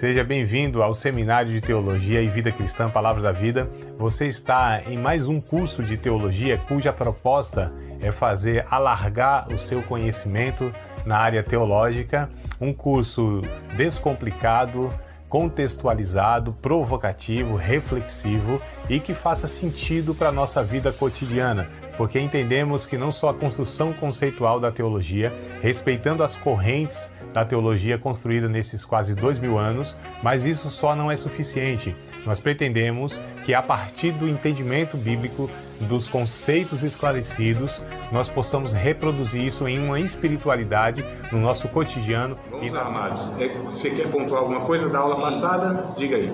Seja bem-vindo ao Seminário de Teologia e Vida Cristã Palavra da Vida. Você está em mais um curso de teologia cuja proposta é fazer alargar o seu conhecimento na área teológica, um curso descomplicado, contextualizado, provocativo, reflexivo e que faça sentido para a nossa vida cotidiana, porque entendemos que não só a construção conceitual da teologia, respeitando as correntes da teologia construída nesses quase 2000 anos, mas isso só não é suficiente. Nós pretendemos que a partir do entendimento bíblico, dos conceitos esclarecidos, nós possamos reproduzir isso em uma espiritualidade no nosso cotidiano. Vamos lá, amados. Você quer pontuar alguma coisa da aula passada? Diga aí.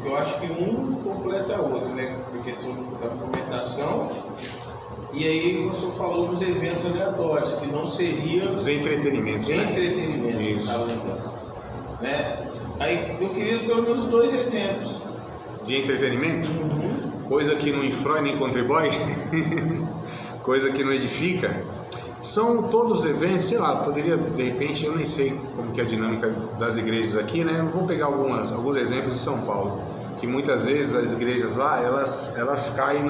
Eu acho que um completa o outro, né? A questão da fomentação. E aí o senhor falou dos eventos aleatórios, que não seriam... Os entretenimentos. Entretenimentos, que estava lembrando. Né? Aí eu queria pelo menos 2 exemplos. De entretenimento? Coisa que não influi nem contribui? Coisa que não edifica? São todos os eventos, sei lá, poderia, de repente, eu nem sei como que é a dinâmica das igrejas aqui, né? Eu vou pegar alguns exemplos de São Paulo, que muitas vezes as igrejas lá, elas caem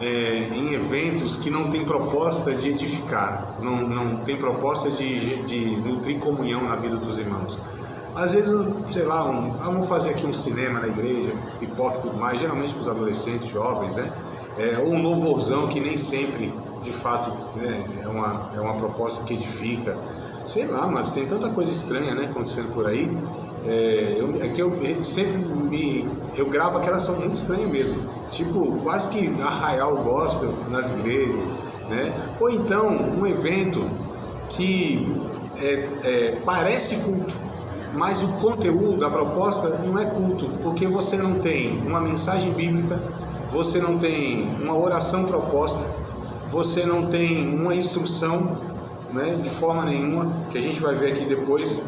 em eventos que não tem proposta de edificar, não tem proposta de nutrir comunhão na vida dos irmãos. Às vezes, sei lá, vamos fazer aqui um cinema na igreja, pipoca e tudo mais, geralmente para os adolescentes, jovens, né? Ou um louvorzão que nem sempre, de fato, né, é uma proposta que edifica. Sei lá, mas tem tanta coisa estranha, né, acontecendo por aí. Eu gravo aquelas que são muito estranhas mesmo, tipo quase que arraial gospel nas igrejas, né? Ou então um evento que parece culto, mas o conteúdo, a proposta não é culto, porque você não tem uma mensagem bíblica, você não tem uma oração proposta, você não tem uma instrução, né, de forma nenhuma, que a gente vai ver aqui depois,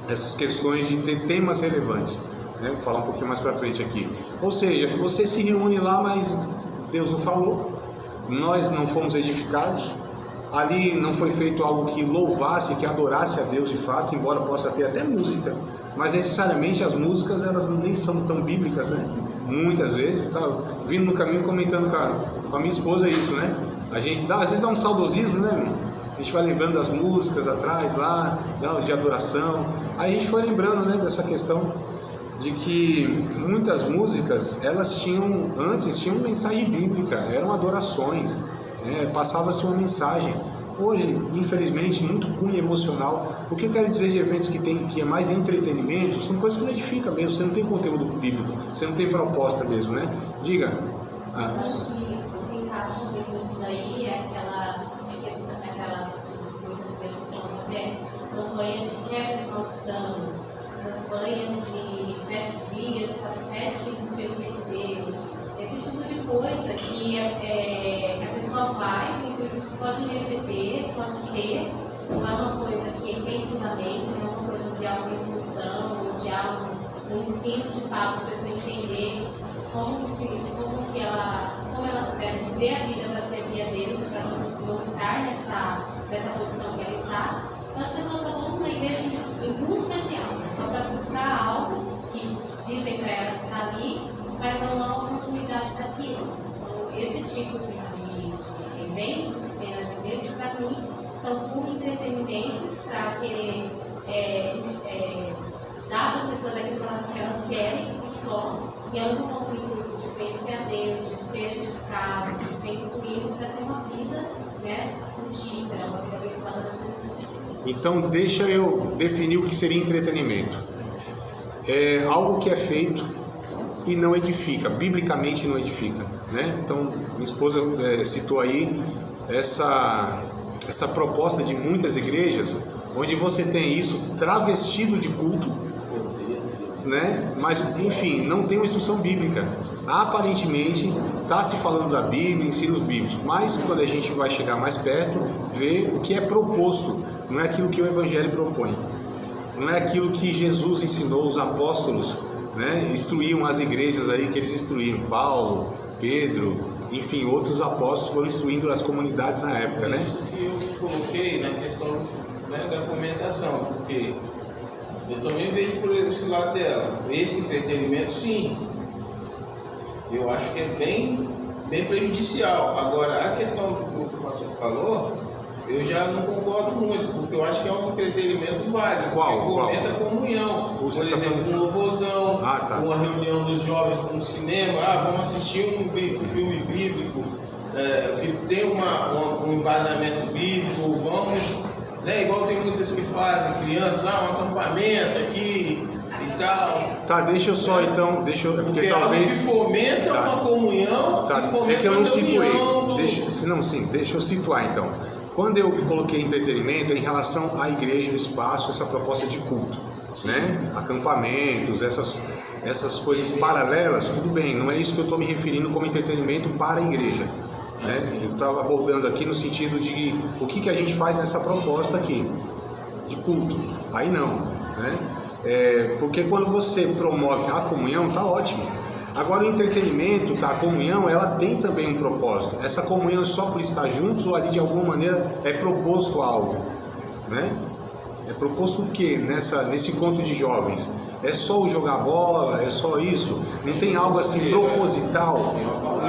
essas questões de ter temas relevantes, né? Vou falar um pouquinho mais para frente aqui. Ou seja, você se reúne lá, mas Deus não falou, nós não fomos edificados, ali não foi feito algo que louvasse, que adorasse a Deus de fato, embora possa ter até música, mas necessariamente as músicas elas nem são tão bíblicas, né? Muitas vezes, tá vindo no caminho comentando com a minha esposa isso, né? A gente às vezes dá um saudosismo, né, irmão? A gente vai lembrando das músicas atrás lá, de adoração. Aí a gente foi lembrando, né, dessa questão de que muitas músicas, elas antes tinham mensagem bíblica, eram adorações, né, passava-se uma mensagem. Hoje, infelizmente, muito cunho emocional. O que eu quero dizer de eventos que é mais entretenimento, são coisas que não edificam mesmo, você não tem conteúdo bíblico, você não tem proposta mesmo, né? Diga. Campanhas de quebra de maldição, campanhas de 7 dias para 7 não sei o que de Deus, esse tipo de coisa que a pessoa vai, tem intuito só de receber, só de ter, não é uma coisa que tem fundamento, não é uma coisa de auto-instrução, ou de auto-ensino de fato, para a pessoa entender como ela deve viver a vida para servir a Deus, para não estar nessa posição que ela está. As pessoas só vão na igreja em busca de algo, só para buscar algo que dizem para ela que está ali, mas não há uma continuidade daquilo. Então, esse tipo de eventos que tem nas igrejas, para mim, são por entretenimentos, para querer dar para as pessoas aquilo que elas querem e só, e elas não vão com o intuito de conhecer a Deus, de ser edificado, de ser instruído, para ter uma vida, né, frutífera, uma vida abençoada da vida. Então, deixa eu definir o que seria entretenimento. É algo que é feito e não edifica, biblicamente não edifica, né? Então, minha esposa citou aí essa proposta de muitas igrejas, onde você tem isso travestido de culto, né? Mas, enfim, não tem uma instrução bíblica. Aparentemente, está se falando da Bíblia, ensinos bíblicos, mas quando a gente vai chegar mais perto, vê o que é proposto. Não é aquilo que o Evangelho propõe, não é aquilo que Jesus ensinou, os apóstolos, né, instruíam as igrejas aí que eles instruíam, Paulo, Pedro, enfim, outros apóstolos foram instruindo as comunidades na época, né? Isso que eu coloquei na questão, né, da fomentação, porque Eu também vejo por esse lado dela. Esse entretenimento, sim. Eu acho que é bem prejudicial. Agora, a questão do que o pastor falou, eu já não concordo muito, porque eu acho que é um entretenimento válido. Qual? Porque fomenta a comunhão. Por exemplo, um louvozão, uma reunião dos jovens para um cinema. Vamos assistir um filme bíblico, que tem um embasamento bíblico, vamos... Igual tem muitas que fazem, crianças, um acampamento aqui e tal. Tá, deixa eu só então, porque talvez... que fomenta uma comunhão, tá. Que fomenta é que eu não situei. Do... Deixa eu situar então. Quando eu coloquei entretenimento é em relação à igreja, o espaço, essa proposta de culto, né? Acampamentos, essas coisas paralelas, tudo bem, não é isso que eu estou me referindo como entretenimento para a igreja. Né? Eu estava abordando aqui no sentido de o que a gente faz nessa proposta aqui, de culto. Aí não, né? Porque quando você promove a comunhão, tá ótimo. Agora o entretenimento, a comunhão, ela tem também um propósito. Essa comunhão é só por estar juntos ou ali de alguma maneira é proposto algo, né? É proposto o quê nesse encontro de jovens? É só o jogar bola? É só isso? Não tem algo assim proposital?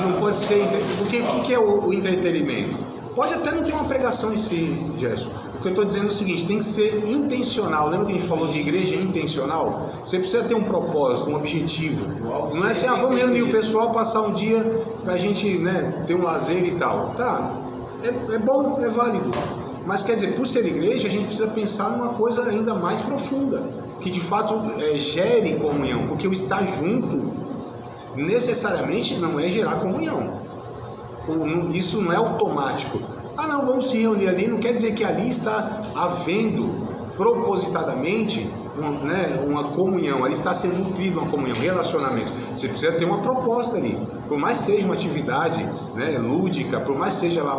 Não pode ser... Porque o que é o entretenimento? Pode até não ter uma pregação em si, Gerson. O que eu estou dizendo é o seguinte, tem que ser intencional. Lembra que a gente falou de igreja intencional? Você precisa ter um propósito, um objetivo. Não é assim, vamos reunir o pessoal, passar um dia para a gente, né, ter um lazer e tal. Tá, é bom, é válido. Mas quer dizer, por ser igreja, a gente precisa pensar numa coisa ainda mais profunda, que de fato gere comunhão, porque o estar junto necessariamente não é gerar comunhão. Isso não é automático. Não, vamos se reunir ali, não quer dizer que ali está havendo propositadamente uma comunhão, ali está sendo nutrido uma comunhão, relacionamento. Você precisa ter uma proposta ali, por mais seja uma atividade, né, lúdica, por mais seja lá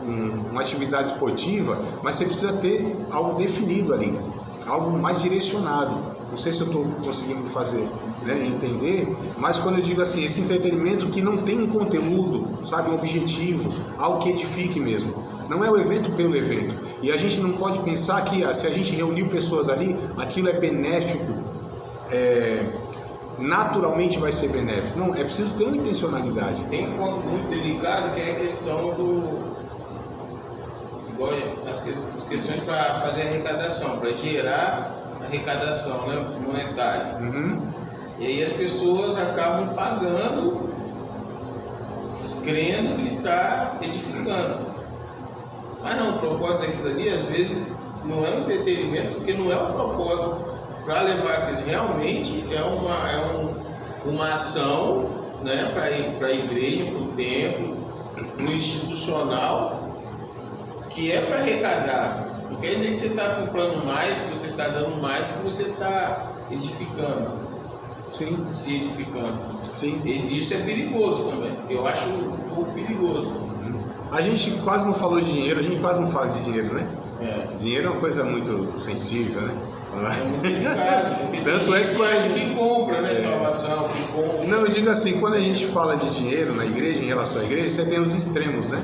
uma atividade esportiva, mas você precisa ter algo definido ali, algo mais direcionado. Não sei se eu estou conseguindo fazer, né, entender, mas quando eu digo assim, esse entretenimento que não tem um conteúdo, sabe, um objetivo, algo que edifique mesmo. Não é o evento pelo evento. E a gente não pode pensar que se a gente reuniu pessoas ali, aquilo é benéfico, naturalmente vai ser benéfico. Não, é preciso ter uma intencionalidade. Tem um ponto muito delicado que é a questão igual as questões para fazer arrecadação, para gerar arrecadação, né, monetária. E aí as pessoas acabam pagando, crendo que está edificando. Não, o propósito daquilo ali, às vezes, não é um entretenimento, porque não é um propósito para levar, porque realmente é uma ação, né, para a igreja, para o templo, para o institucional, que é para arrecadar. Não quer dizer que você está comprando mais, que você está dando mais, que você está edificando. Sim. Se edificando. Sim. Isso é perigoso também. Eu acho um pouco perigoso. A gente quase não falou de dinheiro, a gente quase não fala de dinheiro, né? Dinheiro é uma coisa muito sensível, né? É muito delicado, porque tanto tem gente que acha que compra, né? Salvação, que compra. Não, eu digo assim, quando a gente fala de dinheiro na igreja, em relação à igreja, você tem os extremos, né?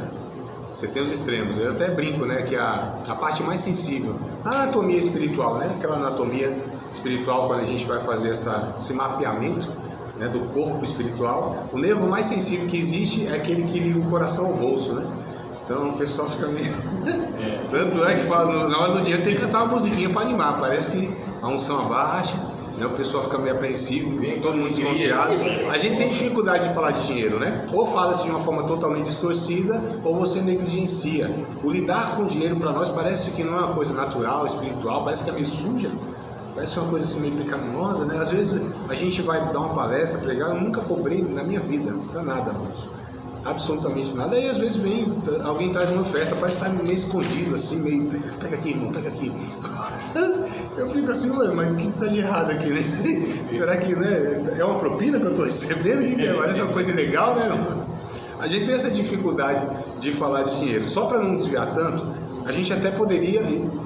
Você tem os extremos. Eu até brinco, né? Que a parte mais sensível, a anatomia espiritual, né? Aquela anatomia espiritual, quando a gente vai fazer esse mapeamento, né, do corpo espiritual, o nervo mais sensível que existe é aquele que liga o coração ao bolso, né? Então o pessoal fica meio... Tanto é que fala, na hora do dinheiro tem que cantar uma musiquinha para animar, parece que a unção abaixa, né? O pessoal fica meio apreensivo, todo mundo desconfiado. A gente tem dificuldade de falar de dinheiro, né? Ou fala-se de uma forma totalmente distorcida, ou você negligencia. O lidar com o dinheiro para nós parece que não é uma coisa natural, espiritual, parece que é meio suja. Parece uma coisa assim meio pecaminosa, né? Às vezes a gente vai dar uma palestra, pregar, eu nunca cobrei na minha vida, pra nada, moço. Absolutamente nada. Aí às vezes alguém traz uma oferta, parece estar meio escondido, assim, meio, pega aqui, irmão, pega aqui. Eu fico assim, mas o que está de errado aqui, né? Será que, né, é uma propina que eu estou recebendo? Que parece uma coisa legal, né? A gente tem essa dificuldade de falar de dinheiro. Só para não desviar tanto, a gente até poderia,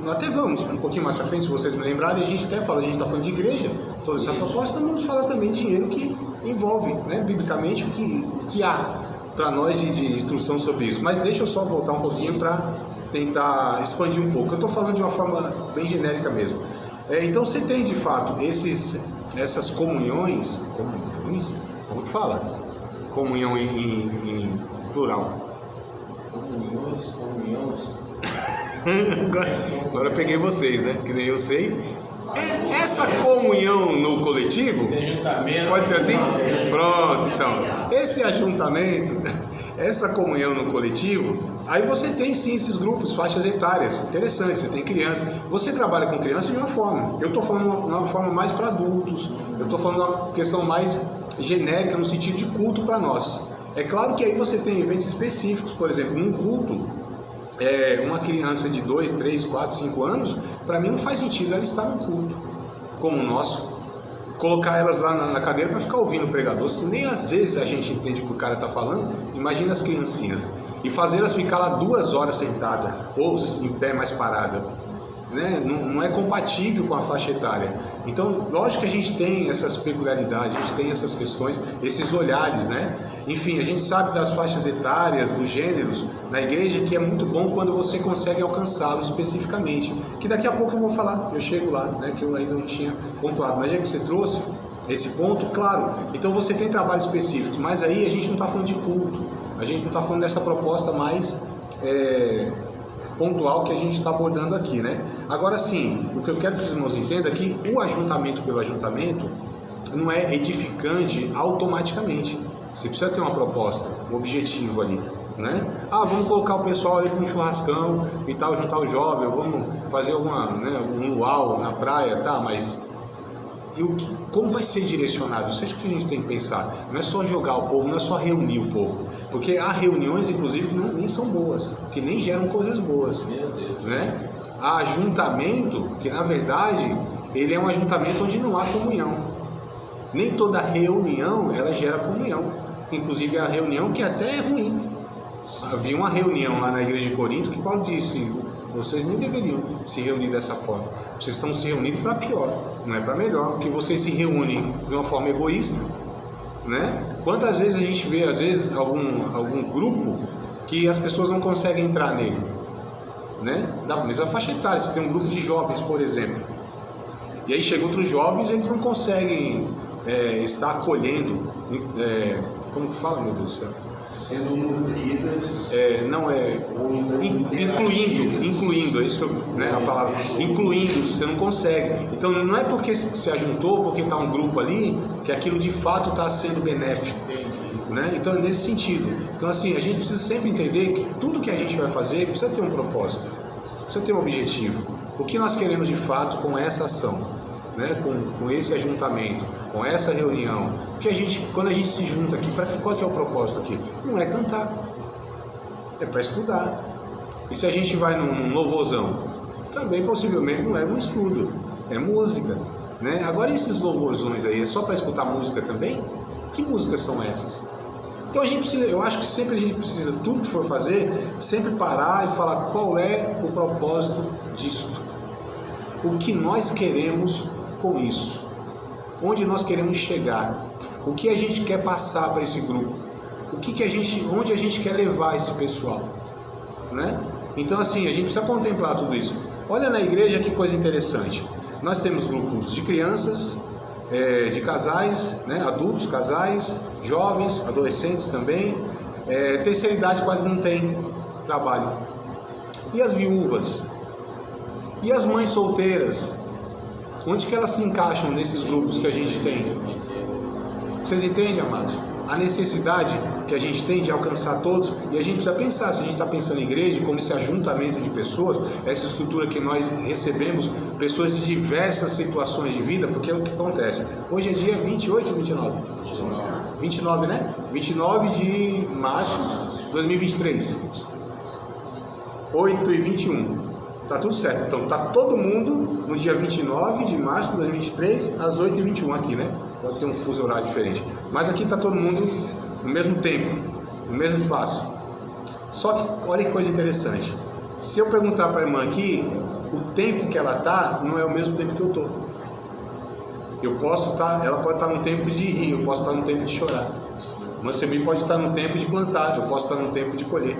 até vamos um pouquinho mais para frente, se vocês me lembrarem, a gente até fala, a gente está falando de igreja, toda essa proposta, vamos falar também de dinheiro que envolve, né, biblicamente, o que há para nós de instrução sobre isso. Mas deixa eu só voltar um pouquinho para tentar expandir um pouco. Eu estou falando de uma forma bem genérica mesmo. Então você tem de fato essas comunhões, como que fala? Comunhão em plural. Comunhões. Agora eu peguei vocês, né? Que nem eu sei. Essa comunhão no coletivo, Esse ajuntamento. pode ser assim? Pronto, então. Esse ajuntamento, essa comunhão no coletivo, aí você tem sim esses grupos, faixas etárias, interessante, você tem crianças. Você trabalha com crianças de uma forma. Eu estou falando de uma forma mais para adultos, eu estou falando de uma questão mais genérica no sentido de culto para nós. É claro que aí você tem eventos específicos, por exemplo, num culto, uma criança de 2, 3, 4, 5 anos, para mim não faz sentido ela estar no culto como o nosso, colocar elas lá na cadeira para ficar ouvindo o pregador, se nem às vezes a gente entende o que o cara está falando. Imagina as criancinhas, e fazê-las ficar lá 2 horas sentadas, ou em pé mais parada, né? Não é compatível com a faixa etária. Então, lógico que a gente tem essas peculiaridades, a gente tem essas questões, esses olhares, né? Enfim, a gente sabe das faixas etárias, dos gêneros na igreja, que é muito bom quando você consegue alcançá-los especificamente, que daqui a pouco eu vou falar, eu chego lá, né? Que eu ainda não tinha pontuado, mas já que você trouxe esse ponto, claro, então você tem trabalhos específicos, mas aí a gente não está falando de culto, a gente não está falando dessa proposta mais pontual que a gente está abordando aqui, né? Agora sim, o que eu quero que os irmãos entendam é que o ajuntamento pelo ajuntamento não é edificante automaticamente. Você precisa ter uma proposta, um objetivo ali, né? Vamos colocar o pessoal ali para um churrascão e tal, juntar os jovens, vamos fazer um luau na praia, tá? Mas como vai ser direcionado? Isso é o que a gente tem que pensar. Não é só jogar o povo, não é só reunir o povo. Porque há reuniões, inclusive, que nem são boas, que nem geram coisas boas, né? Há ajuntamento, que na verdade, ele é um ajuntamento onde não há comunhão. Nem toda reunião, ela gera comunhão. Inclusive, a reunião que até é ruim. Havia uma reunião lá na igreja de Corinto que Paulo disse: vocês nem deveriam se reunir dessa forma. Vocês estão se reunindo para pior, não é para melhor, porque vocês se reúnem de uma forma egoísta, né? Quantas vezes a gente vê, às vezes, algum grupo que as pessoas não conseguem entrar nele, né? Da mesma faixa etária, você tem um grupo de jovens, por exemplo, e aí chegam outros jovens, eles não conseguem estar acolhendo, como que fala, meu Deus do céu? Sendo nutridas, incluindo, é isso que a palavra, incluindo, você não consegue. Então não é porque se ajuntou, porque está um grupo ali, que aquilo de fato está sendo benéfico, né? Então é nesse sentido. Então assim, a gente precisa sempre entender que tudo que a gente vai fazer precisa ter um propósito, precisa ter um objetivo. O que nós queremos de fato com essa ação, né? Com esse ajuntamento, com essa reunião. Porque quando a gente se junta aqui, qual que é o propósito aqui? Não é cantar, é para estudar. E se a gente vai num louvorzão, também possivelmente não é um estudo, é música, né? Agora esses louvorzões aí, é só para escutar música também? Que músicas são essas? Então eu acho que sempre a gente precisa, tudo que for fazer, sempre parar e falar qual é o propósito disto. O que nós queremos com isso? Onde nós queremos chegar? O que a gente quer passar para esse grupo? Onde a gente quer levar esse pessoal, né? Então assim, a gente precisa contemplar tudo isso. Olha na igreja que coisa interessante. Nós temos grupos de crianças, de casais, né? Adultos, casais, jovens, adolescentes também. Terceira idade quase não tem trabalho. E as viúvas? E as mães solteiras? Onde que elas se encaixam nesses grupos que a gente tem? Vocês entendem, amados? A necessidade que a gente tem de alcançar todos, e a gente precisa pensar, se a gente está pensando em igreja, como esse ajuntamento de pessoas, essa estrutura que nós recebemos, pessoas de diversas situações de vida, porque é o que acontece. Hoje é dia 28 ou 29? 29, né? 29 de março de 2023. 8h21. Tá tudo certo. Então tá todo mundo no dia 29 de março de 2023, às 8h21 aqui, né? Pode ter um fuso horário diferente. Mas aqui tá todo mundo no mesmo tempo, no mesmo espaço. Só que, olha que coisa interessante. Se eu perguntar para a irmã aqui, o tempo que ela tá não é o mesmo tempo que eu tô. Ela pode estar no tempo de rir, eu posso estar no tempo de chorar. Mas também pode estar no tempo de plantar, eu posso estar no tempo de colher.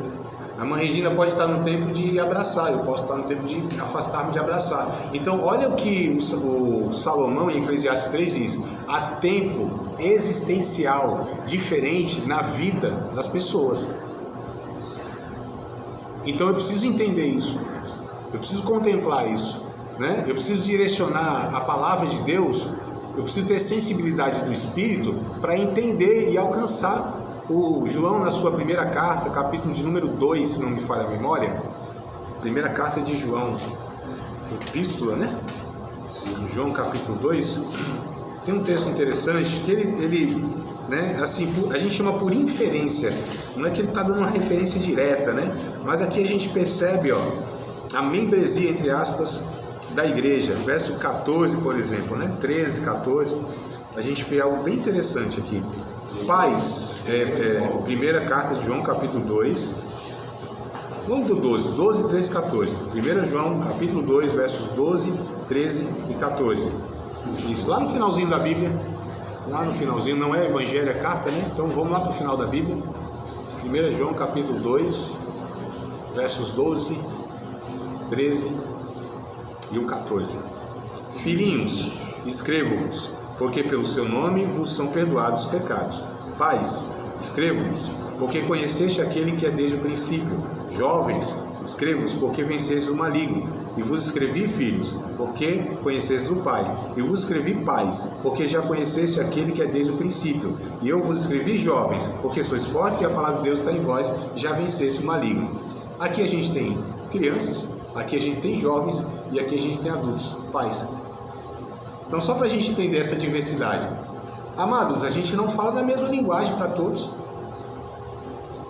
A irmã Regina pode estar no tempo de abraçar, eu posso estar no tempo de afastar-me de abraçar. Então, olha o que o Salomão em Eclesiastes 3 diz: há tempo existencial diferente na vida das pessoas. Então, eu preciso entender isso, eu preciso contemplar isso, né? Eu preciso direcionar a palavra de Deus, eu preciso ter sensibilidade do Espírito para entender e alcançar. O João, na sua primeira carta, capítulo de número 2, se não me falha a memória, primeira carta de João, epístola, né? João, capítulo 2, tem um texto interessante que ele né, assim, a gente chama por inferência, não é que ele está dando uma referência direta, né? Mas aqui a gente percebe, ó, a membresia, entre aspas, da igreja, verso 14, por exemplo, né? 13, 14, a gente vê algo bem interessante aqui. Pais, primeira carta de João, capítulo 2, vamos do 12, 13 e 14. 1 João, capítulo 2, versos 12, 13 e 14. Isso, lá no finalzinho da Bíblia, lá no finalzinho, não é evangelho, é carta, né? Então vamos lá para o final da Bíblia. 1 João, capítulo 2, versos 12, 13 e o 14. Filhinhos, escrevo-vos, porque pelo seu nome vos são perdoados os pecados. Pais, escrevo-vos, porque conheceste aquele que é desde o princípio. Jovens, escrevo-vos, porque vencestes o maligno. E vos escrevi, filhos, porque conhecestes o Pai. E vos escrevi, pais, porque já conheceste aquele que é desde o princípio. E eu vos escrevi, jovens, porque sois fortes e a palavra de Deus está em vós, já venceste o maligno. Aqui a gente tem crianças, aqui a gente tem jovens e aqui a gente tem adultos, pais. Então, só para a gente entender essa diversidade, amados, a gente não fala da mesma linguagem para todos.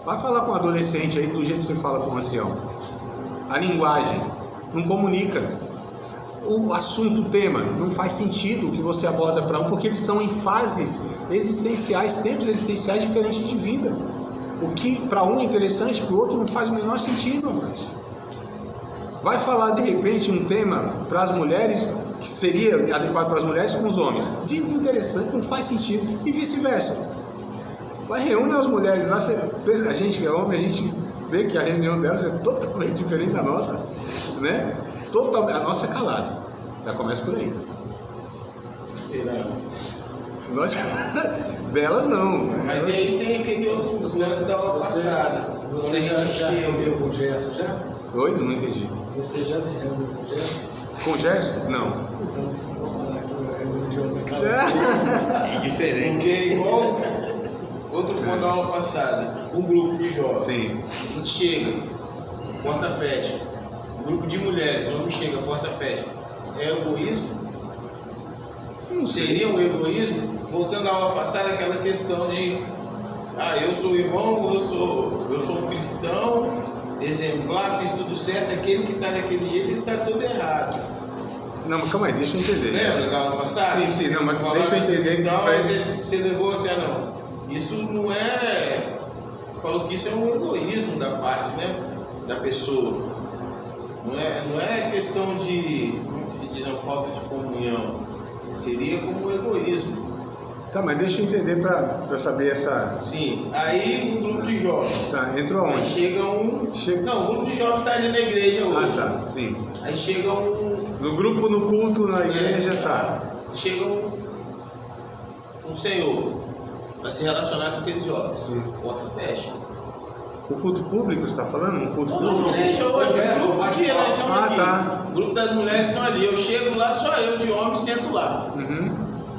Vai falar com um adolescente aí do jeito que você fala com um ancião. A linguagem não comunica. O assunto, o tema, não faz sentido o que você aborda para um, porque eles estão em fases existenciais, tempos existenciais diferentes de vida. O que para um é interessante, para o outro não faz o menor sentido, amados. Vai falar de repente um tema para as mulheres que seria adequado para as mulheres com os homens, desinteressante, não faz sentido, e vice-versa. Vai reúne as mulheres lá, a gente que é homem, a gente vê que a reunião delas é totalmente diferente da nossa, né? A nossa é calada, já começa por aí. Esperando. Nós, delas não. Mas aí tem aquele outro lance da aula passada. Você já reuniu com o Gerson já? Oi? Não entendi. Você já se reuniu com o Gerson? Com o Gerson? Não. Então, vou falar que eu reuniu de outra cara. É diferente. Porque é igual outro ponto da aula passada, um grupo de jovens. Sim. A gente chega, porta fecha. Um grupo de mulheres, homem chega, porta fecha. É egoísmo? Não seria um egoísmo? Voltando à aula passada, aquela questão de eu sou irmão, eu sou um cristão, exemplar, fiz tudo certo, aquele que está daquele jeito, ele está tudo errado. Não, mas calma aí, deixa eu entender. Lembra da aula passada? Sim, não, mas deixa eu entender. Você levou assim, não. Isso não é. Falou que isso é um egoísmo da parte, né? Da pessoa. Não é questão de, como se diz, uma falta de comunhão. Seria como um egoísmo. Tá, mas deixa eu entender para saber essa... Sim, aí um grupo de jovens. Tá, entrou Aí aonde? chega um... Não, o grupo de jovens está ali na igreja hoje. Ah, tá, sim. Aí chega um... No grupo, no culto, na igreja, tá. Chega um senhor para se relacionar com aqueles jovens. Sim. Porta fecha. O culto público, você está falando? Um culto Na público? igreja hoje, o grupo aqui, nós estamos aqui. Tá. O grupo das mulheres estão ali. Eu chego lá, só eu de homem sento lá. Uhum.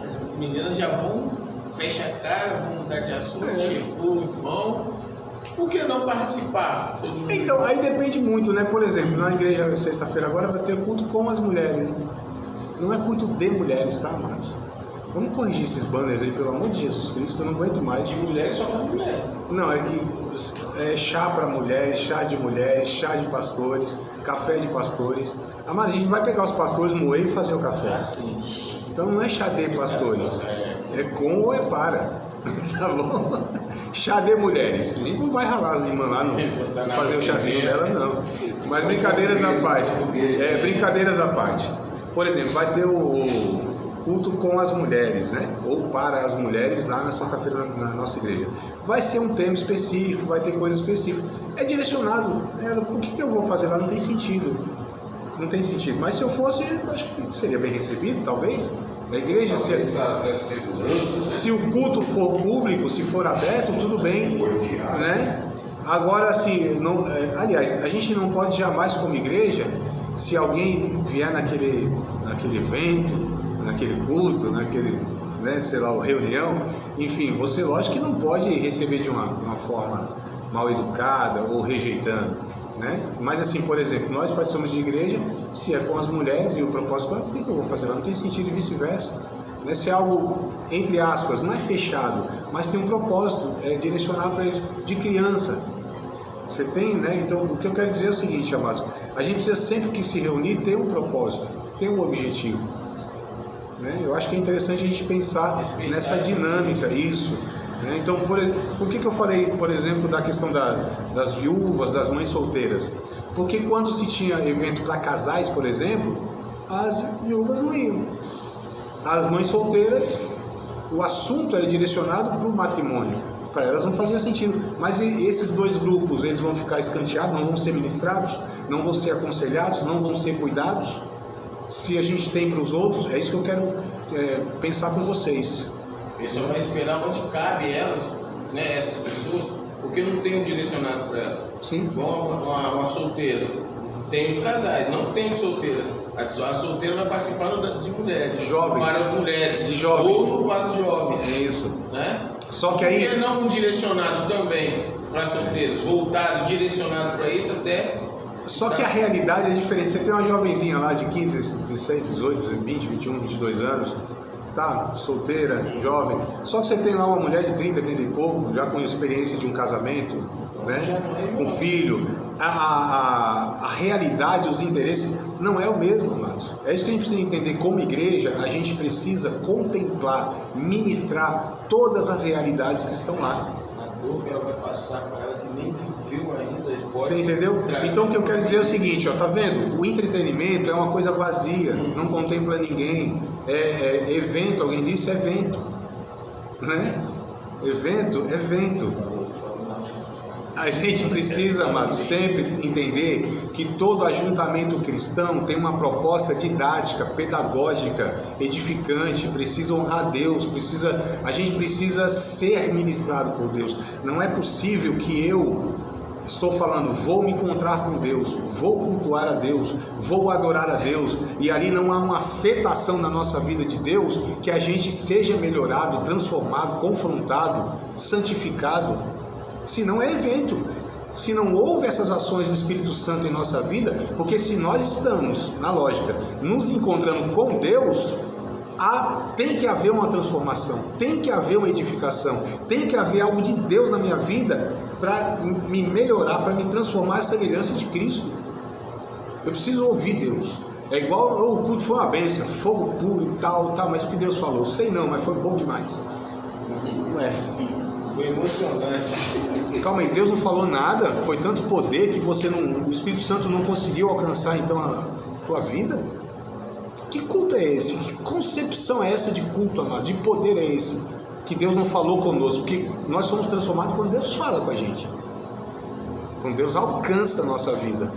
As meninas já vão, fecham a cara, vão mudar de assunto, chegou o irmão. Por que não participar? Então, aí depende muito, né? Por exemplo, na igreja sexta-feira agora vai ter culto com as mulheres, né? Não é culto de mulheres, tá, amados? Vamos corrigir esses banners aí, pelo amor de Jesus Cristo, eu não aguento mais. De mulher só para mulher. Não, é que é chá para mulheres, chá de mulheres, chá de pastores, café de pastores. Amado, a gente vai pegar os pastores, moer e fazer o café. Assim. Então não é chá de pastores, é com ou é para, tá bom? Chá de mulheres. A gente não vai ralar as irmãs lá, não fazer o chazinho delas, não. Mas brincadeiras à parte. Brincadeiras à parte. Por exemplo, vai ter o culto com as mulheres, né? Ou para as mulheres lá na sexta-feira na nossa igreja. vai ser um tema específico, vai ter coisa específica. É direcionado. O que eu vou fazer lá não tem sentido. Não tem sentido. Mas se eu fosse, eu acho que seria bem recebido, talvez. A igreja, se o culto for público, se for aberto, tudo bem, né? Agora, assim, aliás, a gente não pode jamais, como igreja, se alguém vier naquele evento, naquele culto, naquele, né, sei lá, reunião, enfim, você, lógico que não pode receber de uma forma mal educada ou rejeitando, né? Mas, assim, por exemplo, nós participamos de igreja, se é com as mulheres e o propósito, por que eu vou fazer lá? Não tem sentido, e vice-versa. Né? Se é algo, entre aspas, não é fechado, mas tem um propósito, é direcionado para isso, de criança. Você tem, né? Então, o que eu quero dizer é o seguinte, amados, a gente precisa sempre que se reunir ter um propósito, ter um objetivo. Né? Eu acho que é interessante a gente pensar nessa dinâmica, isso. Né? Então, por que eu falei, por exemplo, da questão das viúvas, das mães solteiras? Porque quando se tinha evento para casais, por exemplo, as viúvas não iam. As mães solteiras, o assunto era direcionado para o matrimônio. Para elas não fazia sentido. Mas esses dois grupos, eles vão ficar escanteados, não vão ser ministrados, não vão ser aconselhados, não vão ser cuidados. Se a gente tem para os outros, é isso que eu quero pensar com vocês. Ele só vai esperar onde cabe elas, né, essas pessoas, porque não tem um direcionado para elas. Sim. Igual uma solteira. Tem os casais, não tem solteira. A solteira vai participar de mulheres. Jovens. Para as mulheres. De jovens. Ou para os jovens. É isso. Né? Só que aí... Por que não um direcionado também para solteiros? Voltado, direcionado para isso até... Só que a realidade é diferente. Você tem uma jovenzinha lá de 15, 16, 18, 20, 21, 22 anos, tá? Solteira, jovem. Só que você tem lá uma mulher de 30, 30 e pouco, já com experiência de um casamento, né? Com filho. A realidade, os interesses, não é o mesmo, amados. É isso que a gente precisa entender. Como igreja, a gente precisa contemplar, ministrar todas as realidades que estão lá. A dor que ela vai passar para ela que nem viveu ainda. Você entendeu? Então o que eu quero dizer é o seguinte, ó, tá vendo? O entretenimento é uma coisa vazia, não contempla ninguém. Evento, alguém disse evento, né? Evento. A gente precisa, amado, sempre entender que todo ajuntamento cristão tem uma proposta didática, pedagógica, edificante, precisa honrar Deus, a gente precisa ser ministrado por Deus. Não é possível que eu estou falando, vou me encontrar com Deus, vou cultuar a Deus, vou adorar a Deus, e ali não há uma afetação na nossa vida de Deus, que a gente seja melhorado, transformado, confrontado, santificado. Se não é evento, se não houve essas ações do Espírito Santo em nossa vida, porque se nós estamos, na lógica, nos encontrando com Deus, tem que haver uma transformação, tem que haver uma edificação, tem que haver algo de Deus na minha vida para me melhorar, para me transformar à semelhança de Cristo. Eu preciso ouvir Deus. É igual o culto foi uma bênção, fogo puro e tal, mas o que Deus falou? Sei não, mas foi bom demais. Não é? Foi emocionante. Calma aí, Deus não falou nada? Foi tanto poder que o Espírito Santo não conseguiu alcançar então a tua vida? Que culto é esse? Que concepção é essa de culto, amado? De poder é esse? Que Deus não falou conosco? Porque nós somos transformados quando Deus fala com a gente. Quando Deus alcança a nossa vida.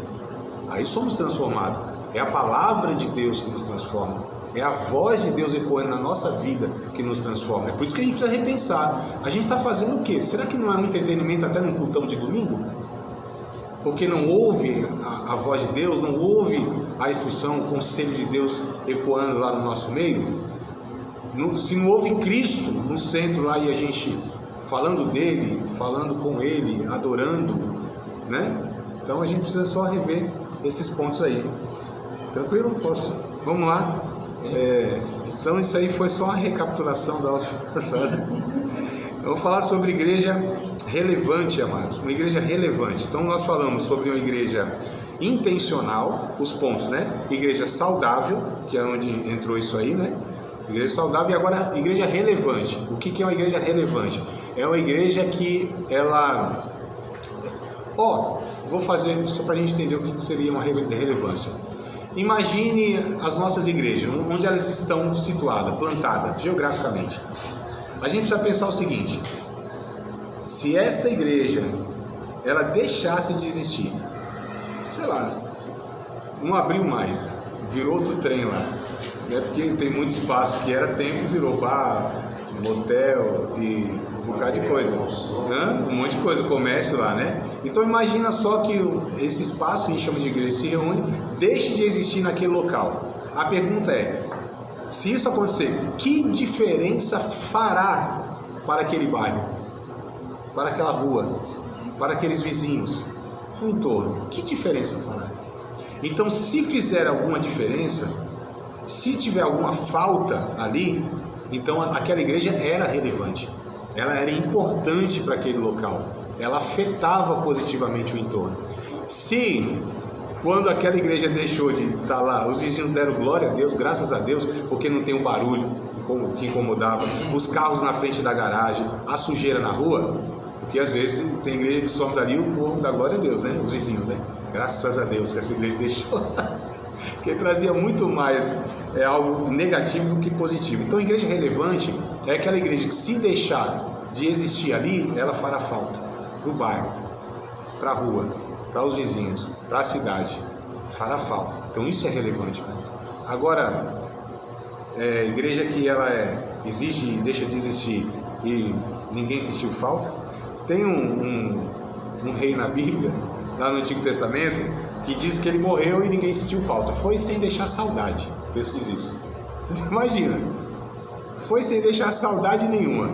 Aí somos transformados. É a palavra de Deus que nos transforma. É a voz de Deus ecoando na nossa vida que nos transforma. É por isso que a gente precisa repensar. A gente está fazendo o quê? Será que não é um entretenimento até num cultão de domingo? Porque não ouve a voz de Deus, não ouve a instrução, o conselho de Deus ecoando lá no nosso meio? Se não houve Cristo no centro lá e a gente falando dele, falando com ele, adorando, né? Então a gente precisa só rever esses pontos aí. Tranquilo? Posso? Vamos lá. Então isso aí foi só uma recapitulação da aula passada. Eu vou falar sobre igreja relevante, amados. Uma igreja relevante. Então nós falamos sobre uma igreja intencional, os pontos, né? Igreja saudável, que é onde entrou isso aí, né? Igreja saudável. E agora igreja relevante. O que é uma igreja relevante? É uma igreja que ela... vou fazer só para a gente entender o que seria uma relevância. Imagine as nossas igrejas, onde elas estão situadas, plantadas geograficamente. A gente precisa pensar o seguinte: se esta igreja ela deixasse de existir, sei lá, não abriu mais, virou outro trem lá, né? Porque tem muito espaço que era templo, virou bar, motel e um bocado de coisa, né? Um monte de coisa, comércio lá, né? Então imagina só que esse espaço que a gente chama de igreja se reúne, deixe de existir naquele local. A pergunta é, se isso acontecer, que diferença fará para aquele bairro, para aquela rua, para aqueles vizinhos, no entorno? Que diferença fará? Então, se fizer alguma diferença, se tiver alguma falta ali, então aquela igreja era relevante, ela era importante para aquele local, ela afetava positivamente o entorno. Se, quando aquela igreja deixou de estar lá, os vizinhos deram glória a Deus, graças a Deus, porque não tem um barulho que incomodava, os carros na frente da garagem, a sujeira na rua, porque às vezes tem igreja que some dali e o povo dá glória a Deus, né? Os vizinhos, né? Graças a Deus que essa igreja deixou, porque trazia muito mais algo negativo do que positivo. Então, a igreja relevante é aquela igreja que, se deixar de existir ali, ela fará falta para o bairro, para a rua, para os vizinhos, para a cidade, fará falta. Então, isso é relevante, né? Agora, igreja que ela existe e deixa de existir e ninguém sentiu falta. Tem um rei na Bíblia, lá no Antigo Testamento, que diz que ele morreu e ninguém sentiu falta. Foi sem deixar saudade. O texto diz isso. Você imagina? Foi sem deixar saudade nenhuma.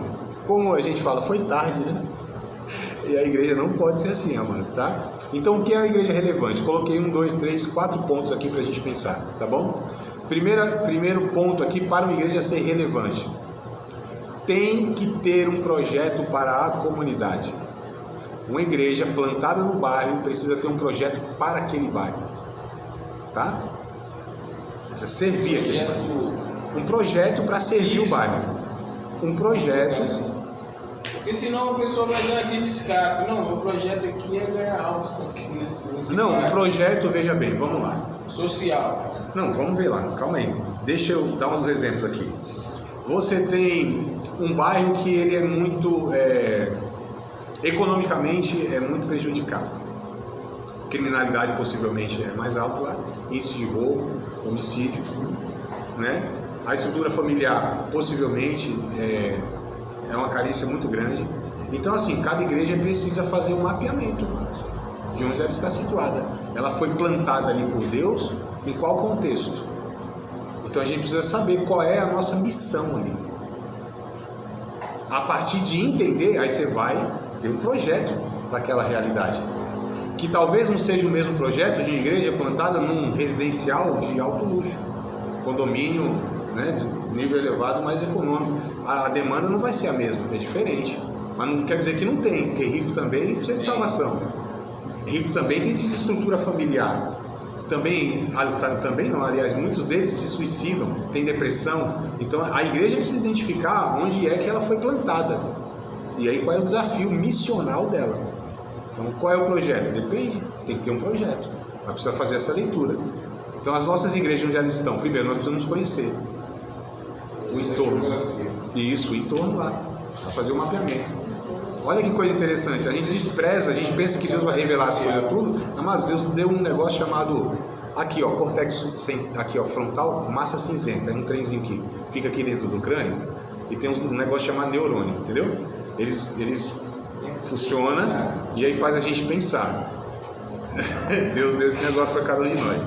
Como a gente fala, foi tarde, né? E a igreja não pode ser assim, amado, tá? Então, o que é a igreja relevante? Coloquei 1, 2, 3, 4 pontos aqui pra gente pensar, tá bom? Primeiro ponto aqui, para uma igreja ser relevante, tem que ter um projeto para a comunidade. Uma igreja plantada no bairro precisa ter um projeto para aquele bairro, tá? Precisa servir aquele bairro. Um projeto para servir o bairro. Um projeto. Porque senão a pessoa vai dar aquele escape. Não, o projeto aqui é ganhar almas. Não, o projeto, veja bem, vamos lá. Social. Não, vamos ver lá, calma aí. Deixa eu dar uns exemplos aqui. Você tem um bairro que ele é muito, economicamente é muito prejudicado. Criminalidade possivelmente é mais alta lá, índice de roubo, homicídio, né? A estrutura familiar possivelmente é uma carência muito grande. Então, assim, cada igreja precisa fazer um mapeamento de onde ela está situada. Ela foi plantada ali por Deus, em qual contexto? Então a gente precisa saber qual é a nossa missão ali. A partir de entender, aí você vai ter um projeto para aquela realidade. Que talvez não seja o mesmo projeto de igreja plantada num residencial de alto luxo, condomínio, né, de nível elevado, mais econômico. A demanda não vai ser a mesma, é diferente. Mas não quer dizer que não tem, porque rico também precisa de salvação. Rico também tem desestrutura familiar. Também não, aliás, muitos deles se suicidam, têm depressão. Então a igreja precisa identificar onde é que ela foi plantada. E aí qual é o desafio missional dela. Então qual é o projeto? Depende, tem que ter um projeto. Ela precisa fazer essa leitura. Então as nossas igrejas onde elas estão, primeiro nós precisamos conhecer o entorno. Isso, o entorno lá, para fazer o mapeamento. Olha que coisa interessante, a gente despreza, a gente pensa que Deus vai revelar as coisas tudo, mas Deus deu um negócio chamado, aqui ó, córtex, aqui ó, frontal, massa cinzenta, é um trenzinho que fica aqui dentro do crânio, e tem um negócio chamado neurônio, entendeu? Eles funcionam e aí faz a gente pensar. Deus deu esse negócio para cada um de nós.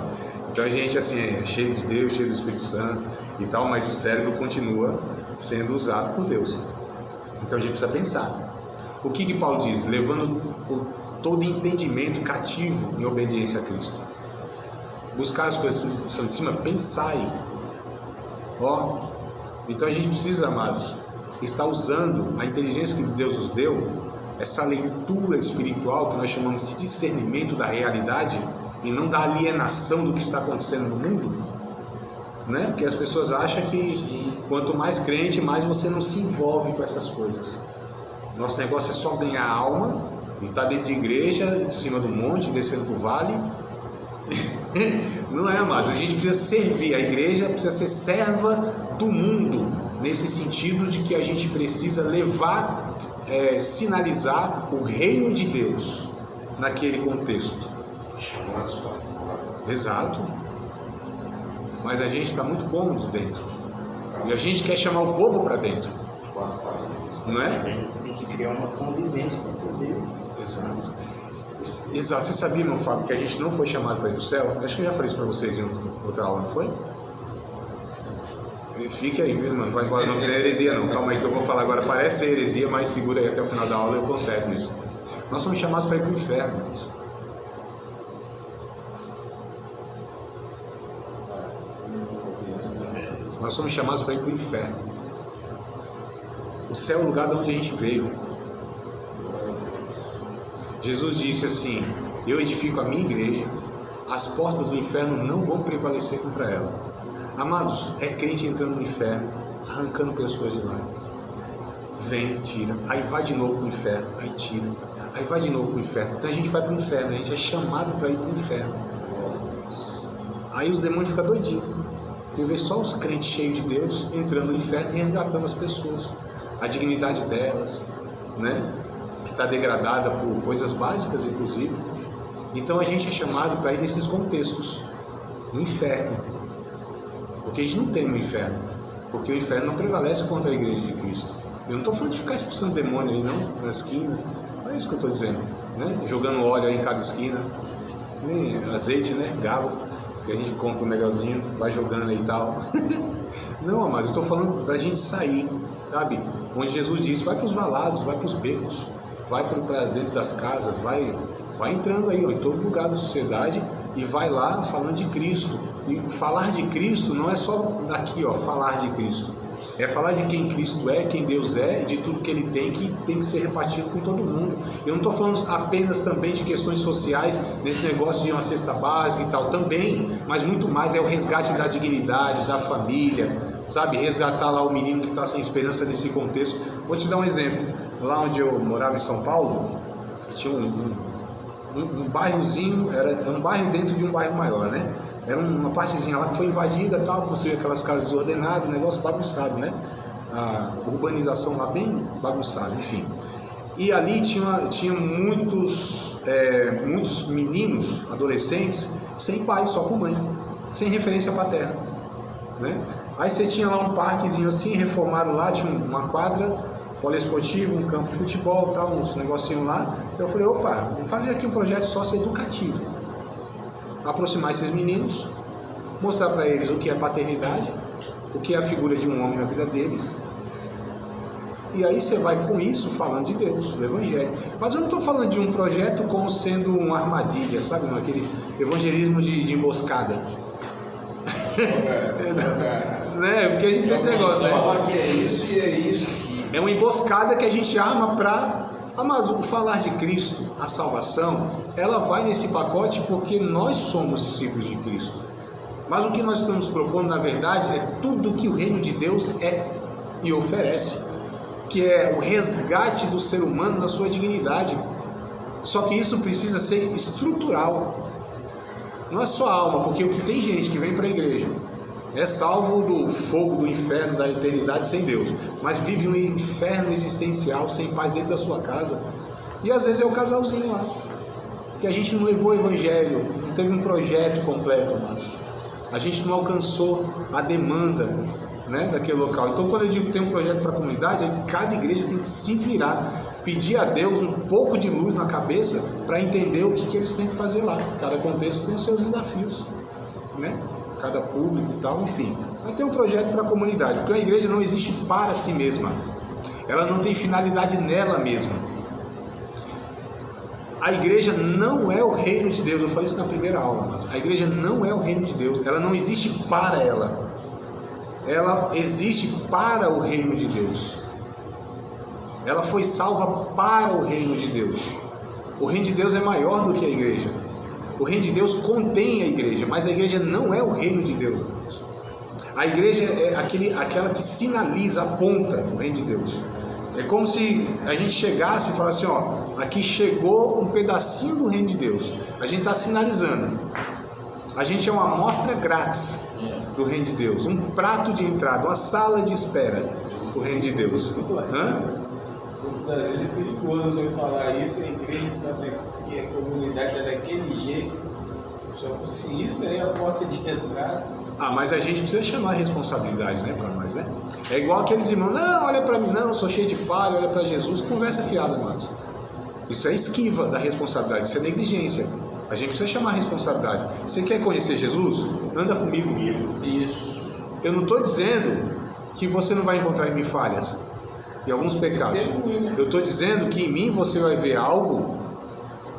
Então a gente assim, é cheio de Deus, cheio do Espírito Santo e tal, mas o cérebro continua sendo usado por Deus. Então a gente precisa pensar. O que Paulo diz? Levando todo entendimento cativo em obediência a Cristo. Buscar as coisas que são de cima, pensai. Ó, então a gente precisa, amados, estar usando a inteligência que Deus nos deu, essa leitura espiritual que nós chamamos de discernimento da realidade e não da alienação do que está acontecendo no mundo, né? Porque as pessoas acham que quanto mais crente, mais você não se envolve com essas coisas. Nosso negócio é só ganhar alma e estar dentro de igreja, em cima do monte, descendo para o vale. Não é, amados? A gente precisa servir. A igreja precisa ser serva do mundo, nesse sentido de que a gente precisa levar sinalizar o reino de Deus naquele contexto. Chamados para fora. Exato. Mas a gente está muito cômodo dentro. E a gente quer chamar o povo para dentro. Não é? Tem que criar uma convivência para poder. Exato. Exato. Você sabia, meu Fábio, que a gente não foi chamado para ir do céu? Acho que eu já falei isso para vocês em outra aula, não foi? Fique aí, viu, mano? Vai embora, não é heresia não. Calma aí que eu vou falar agora. Parece ser heresia, mas segura aí até o final da aula, eu conserto isso. Nós somos chamados para ir para o inferno, irmãos. Nós somos chamados para ir para o inferno. O céu é o lugar de onde a gente veio. Jesus disse assim: eu edifico a minha igreja, as portas do inferno não vão prevalecer contra ela. Amados, é crente entrando no inferno, arrancando pessoas de lá. Vem, tira, aí vai de novo para o inferno, aí tira, aí vai de novo para o inferno. Então a gente vai para o inferno, a gente é chamado para ir para o inferno. Aí os demônios ficam doidinhos. Eu vejo só os crentes cheios de Deus entrando no inferno e resgatando as pessoas, a dignidade delas, né? Que está degradada por coisas básicas, inclusive. Então a gente é chamado para ir nesses contextos, no inferno, porque a gente não tem no inferno, porque o inferno não prevalece contra a igreja de Cristo. Eu não estou falando de ficar expulsando demônio aí não, na esquina, não é isso que eu estou dizendo, né? Jogando óleo aí em cada esquina, nem azeite, né? Galo, que a gente compra um melhorzinho, vai jogando aí e tal. Não, amado, eu estou falando para a gente sair, sabe? Onde Jesus disse: vai para os valados, vai para os becos, vai para dentro das casas, vai entrando aí, ó, em todo lugar da sociedade, e vai lá falando de Cristo. E falar de Cristo não é só daqui, ó, falar de Cristo. É falar de quem Cristo é, quem Deus é, e de tudo que Ele tem que ser repartido com todo mundo. Eu não estou falando apenas também de questões sociais, desse negócio de uma cesta básica e tal, também, mas muito mais é o resgate da dignidade, da família, sabe? Resgatar lá o menino que está sem esperança nesse contexto. Vou te dar um exemplo. Lá onde eu morava em São Paulo, tinha um bairrozinho, era um bairro dentro de um bairro maior, né? Era uma partezinha lá que foi invadida, tal, construiu aquelas casas desordenadas, um negócio bagunçado, né? A urbanização lá bem bagunçada, enfim. E ali tinha muitos meninos, adolescentes, sem pai, só com mãe, sem referência paterna, né? Aí você tinha lá um parquezinho assim, reformaram lá, tinha uma quadra poliesportivo, um campo de futebol, tal, uns negocinhos lá. Eu falei: opa, vamos fazer aqui um projeto socioeducativo. Aproximar esses meninos, mostrar para eles o que é paternidade, o que é a figura de um homem na vida deles. E aí você vai com isso falando de Deus, do Evangelho. Mas eu não estou falando de um projeto como sendo uma armadilha, sabe? Aquele evangelismo de emboscada. Né? Porque a gente tem esse negócio, né? Que é isso e é isso. É uma emboscada que a gente arma para... Amado, o falar de Cristo, a salvação, ela vai nesse pacote porque nós somos discípulos de Cristo. Mas o que nós estamos propondo, na verdade, é tudo que o reino de Deus é e oferece, que é o resgate do ser humano na sua dignidade. Só que isso precisa ser estrutural. Não é só alma, porque o que tem gente que vem para a igreja é salvo do fogo do inferno da eternidade sem Deus, mas vive um inferno existencial sem paz dentro da sua casa. E às vezes é o casalzinho lá, que a gente não levou o evangelho, não teve um projeto completo, mas a gente não alcançou a demanda, né, daquele local. Então, quando eu digo que tem um projeto para a comunidade, aí cada igreja tem que se virar, pedir a Deus um pouco de luz na cabeça para entender o que eles têm que fazer lá. Cada contexto tem os seus desafios, né? Cada público e tal, enfim. Mas tem um projeto para a comunidade, porque a igreja não existe para si mesma. Ela não tem finalidade nela mesma. A igreja não é o reino de Deus. Eu falei isso na primeira aula, mas a igreja não é o reino de Deus. Ela não existe para ela. Ela existe para o reino de Deus. Ela foi salva para o reino de Deus. O reino de Deus é maior do que a igreja. O reino de Deus contém a igreja, mas a igreja não é o reino de Deus. A igreja é aquela que sinaliza, aponta o reino de Deus. É como se a gente chegasse e falasse: ó, aqui chegou um pedacinho do reino de Deus. A gente está sinalizando. A gente é uma amostra grátis do reino de Deus, um prato de entrada, uma sala de espera do reino de Deus. muitas vezes é perigoso eu falar isso, a igreja e a comunidade está daquele jeito. Só que se isso aí é a porta de entrada. Mas a gente precisa chamar a responsabilidade, né, para nós, né? É igual aqueles irmãos, não, olha para mim, não, sou cheio de falha, olha para Jesus, conversa fiada, amados. Isso é esquiva da responsabilidade, isso é negligência. A gente precisa chamar a responsabilidade. Você quer conhecer Jesus? Anda comigo. Isso. Eu não estou dizendo que você não vai encontrar em mim falhas e alguns pecados. Eu estou dizendo que em mim você vai ver algo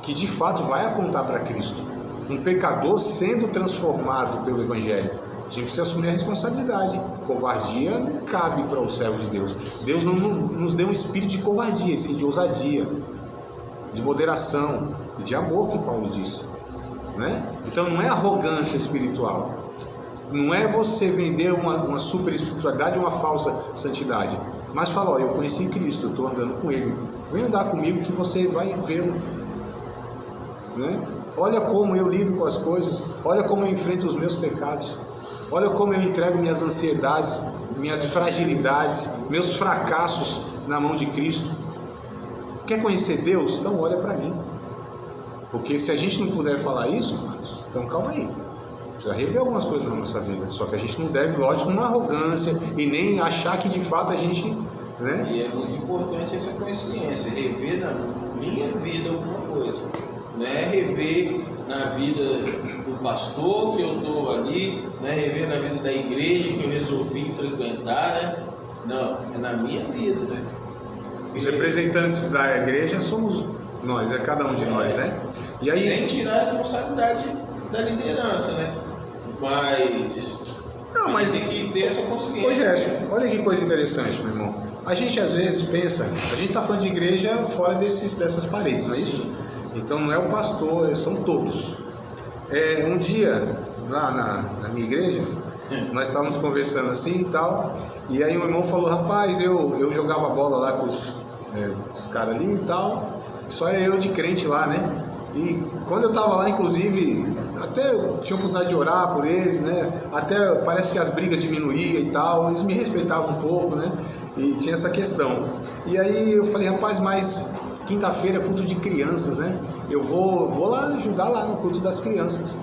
que de fato vai apontar para Cristo. Um pecador sendo transformado pelo Evangelho. A gente precisa assumir a responsabilidade. Covardia não cabe para o servo de Deus. Deus não nos deu um espírito de covardia, sim de ousadia, de moderação e de amor, que Paulo disse, né? Então não é arrogância espiritual, não é você vender uma super espiritualidade ou uma falsa santidade, mas fala, eu conheci Cristo, eu estou andando com Ele, vem andar comigo que você vai vê-lo, né? Olha como eu lido com as coisas, olha como eu enfrento os meus pecados, olha como eu entrego minhas ansiedades, minhas fragilidades, meus fracassos na mão de Cristo. Quer conhecer Deus? Então olha para mim. Porque se a gente não puder falar isso, então calma aí. Precisa rever algumas coisas na nossa vida. Só que a gente não deve, lógico, uma arrogância e nem achar que de fato a gente, né? E é muito importante essa consciência, rever na minha vida alguma coisa. Não é rever na vida do pastor que eu estou ali, não é rever na vida da igreja que eu resolvi frequentar, né? Não, é na minha vida, né? Os representantes da igreja somos nós, é cada um de nós, né? E aí, sem tirar a responsabilidade da liderança, né? Mas tem que ter essa consciência. Pois é, olha que coisa interessante, meu irmão. A gente às vezes pensa, a gente está falando de igreja fora dessas paredes, não é isso? Então não é o pastor, são todos. Um dia, lá na minha igreja, nós estávamos conversando assim e tal, e aí o irmão falou, rapaz, eu jogava bola lá com os caras ali e tal, só era eu de crente lá, né? E quando eu estava lá, inclusive, até eu tinha oportunidade de orar por eles, né? Até parece que as brigas diminuíam e tal, eles me respeitavam um pouco, né? E tinha essa questão. E aí eu falei, rapaz, mas quinta-feira é culto de crianças, né? Eu vou lá ajudar lá no culto das crianças.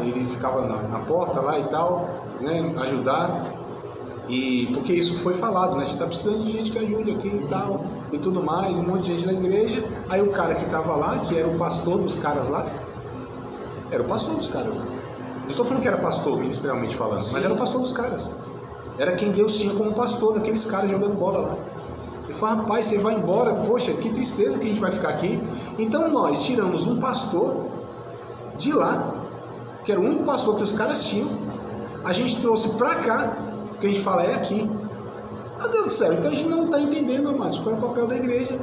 Ele ficava na porta lá e tal, né? Ajudar. E porque isso foi falado, né? A gente está precisando de gente que ajude aqui e tal, e tudo mais, um monte de gente da igreja. Aí o cara que estava lá, que era o pastor dos caras lá, era o pastor dos caras. Não estou falando que era pastor, ministerialmente falando, mas era o pastor dos caras. Era quem Deus tinha como pastor daqueles caras jogando bola lá. Ele falou, rapaz, você vai embora, poxa, que tristeza que a gente vai ficar aqui. Então nós tiramos um pastor de lá, que era o único pastor que os caras tinham, a gente trouxe pra cá, que a gente fala é aqui. Meu Deus do céu, então a gente não está entendendo, amados, qual é o papel da igreja.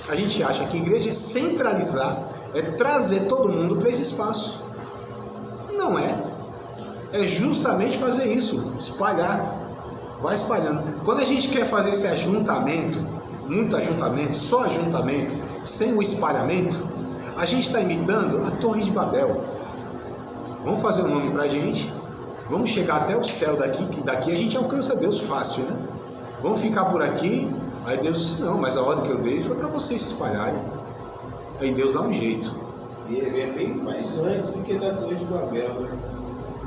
A gente acha que a igreja é centralizar, é trazer todo mundo para esse espaço. Não é. É justamente fazer isso, espalhar. Vai espalhando. Quando a gente quer fazer esse ajuntamento, muito ajuntamento, só ajuntamento, sem o espalhamento, a gente está imitando a Torre de Babel. Vamos fazer um nome para a gente, vamos chegar até o céu daqui, que daqui a gente alcança Deus fácil, né? Vamos ficar por aqui. Aí Deus disse, não, mas a ordem que eu dei foi para vocês se espalharem. Aí Deus dá um jeito. E é bem mais antes do que da Torre de Babel, né?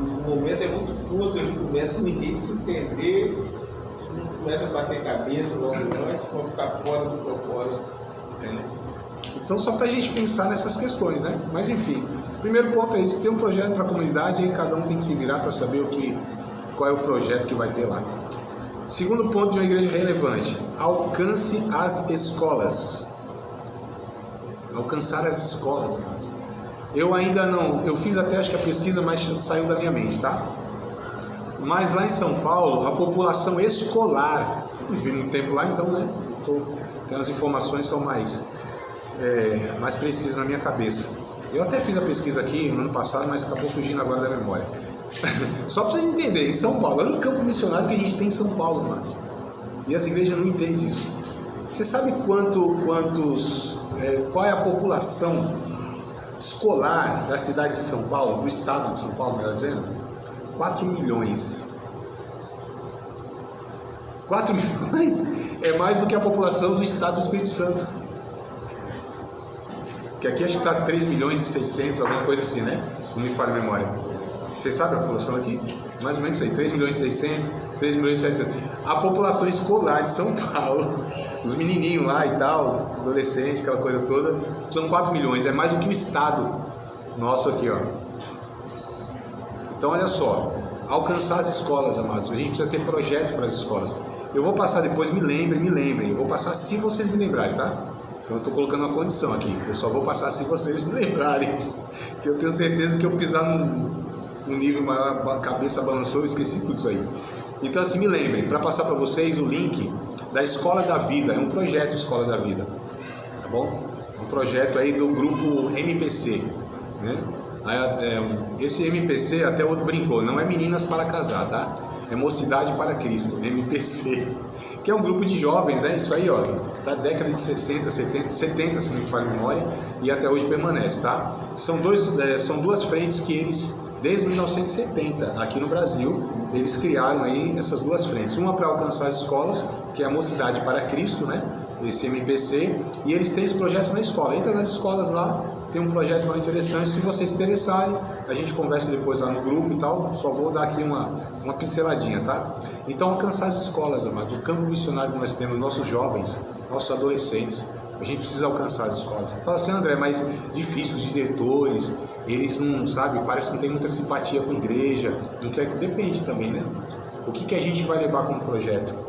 O momento é muito curto, a gente começa a ninguém se entender, a gente começa a bater cabeça logo antes, para ficar fora do propósito. Então só para a gente pensar nessas questões, né? Mas enfim, primeiro ponto é isso, tem um projeto para a comunidade, aí cada um tem que se virar para saber qual é o projeto que vai ter lá. Segundo ponto de uma igreja relevante, alcance as escolas. Alcançar as escolas. Eu ainda não, eu fiz até acho que a pesquisa, mas saiu da minha mente, tá? Mas lá em São Paulo, a população escolar, eu vivi muito tempo lá, então, né? Tem as informações são mais precisas na minha cabeça. Eu até fiz a pesquisa aqui no ano passado, mas acabou fugindo agora da memória. Só para vocês entenderem, em São Paulo, olha o campo missionário que a gente tem em São Paulo, mas e as igrejas não entendem isso. Você sabe qual é a população escolar da cidade de São Paulo, do estado de São Paulo, melhor dizendo? 4 milhões. 4 milhões? é mais do que a população do estado do Espírito Santo. Que aqui acho que está 3 milhões e 600, alguma coisa assim, né? Não me falha a memória. Vocês sabem a população aqui? Mais ou menos isso aí, 3 milhões e 600, 3 milhões e 700. A população escolar de São Paulo, os menininhos lá e tal, adolescente, aquela coisa toda, são 4 milhões, é mais do que o estado nosso aqui, ó. Então, olha só, alcançar as escolas, amados, a gente precisa ter projeto para as escolas. Eu vou passar depois, me lembrem, eu vou passar se vocês me lembrarem, tá? Então, eu estou colocando uma condição aqui, eu só vou passar se vocês me lembrarem, que eu tenho certeza que eu pisar num nível maior, a cabeça balançou, eu esqueci tudo isso aí. Então, assim, me lembrem, para passar para vocês o link da Escola da Vida, é um projeto Escola da Vida, tá bom? Um projeto aí do grupo MPC, né? Esse MPC, até o outro brincou, não é Meninas para Casar, tá? É Mocidade para Cristo, MPC, que é um grupo de jovens, né? Isso aí, ó, da década de 60, 70, se não me falha a memória, e até hoje permanece, tá? São duas frentes que eles, desde 1970, aqui no Brasil, eles criaram aí essas duas frentes. Uma para alcançar as escolas, que é a Mocidade para Cristo, né? Esse MPC, e eles têm esse projeto na escola. Entra nas escolas lá, tem um projeto muito interessante. Se vocês se interessarem, a gente conversa depois lá no grupo e tal. Só vou dar aqui uma pinceladinha, tá? Então, alcançar as escolas, amados. O campo missionário que nós temos, nossos jovens, nossos adolescentes, a gente precisa alcançar as escolas. Fala assim, André, mas difícil, os diretores, eles não, sabe, parece que não tem muita simpatia com a igreja. Não quer, depende também, né? O que a gente vai levar como projeto?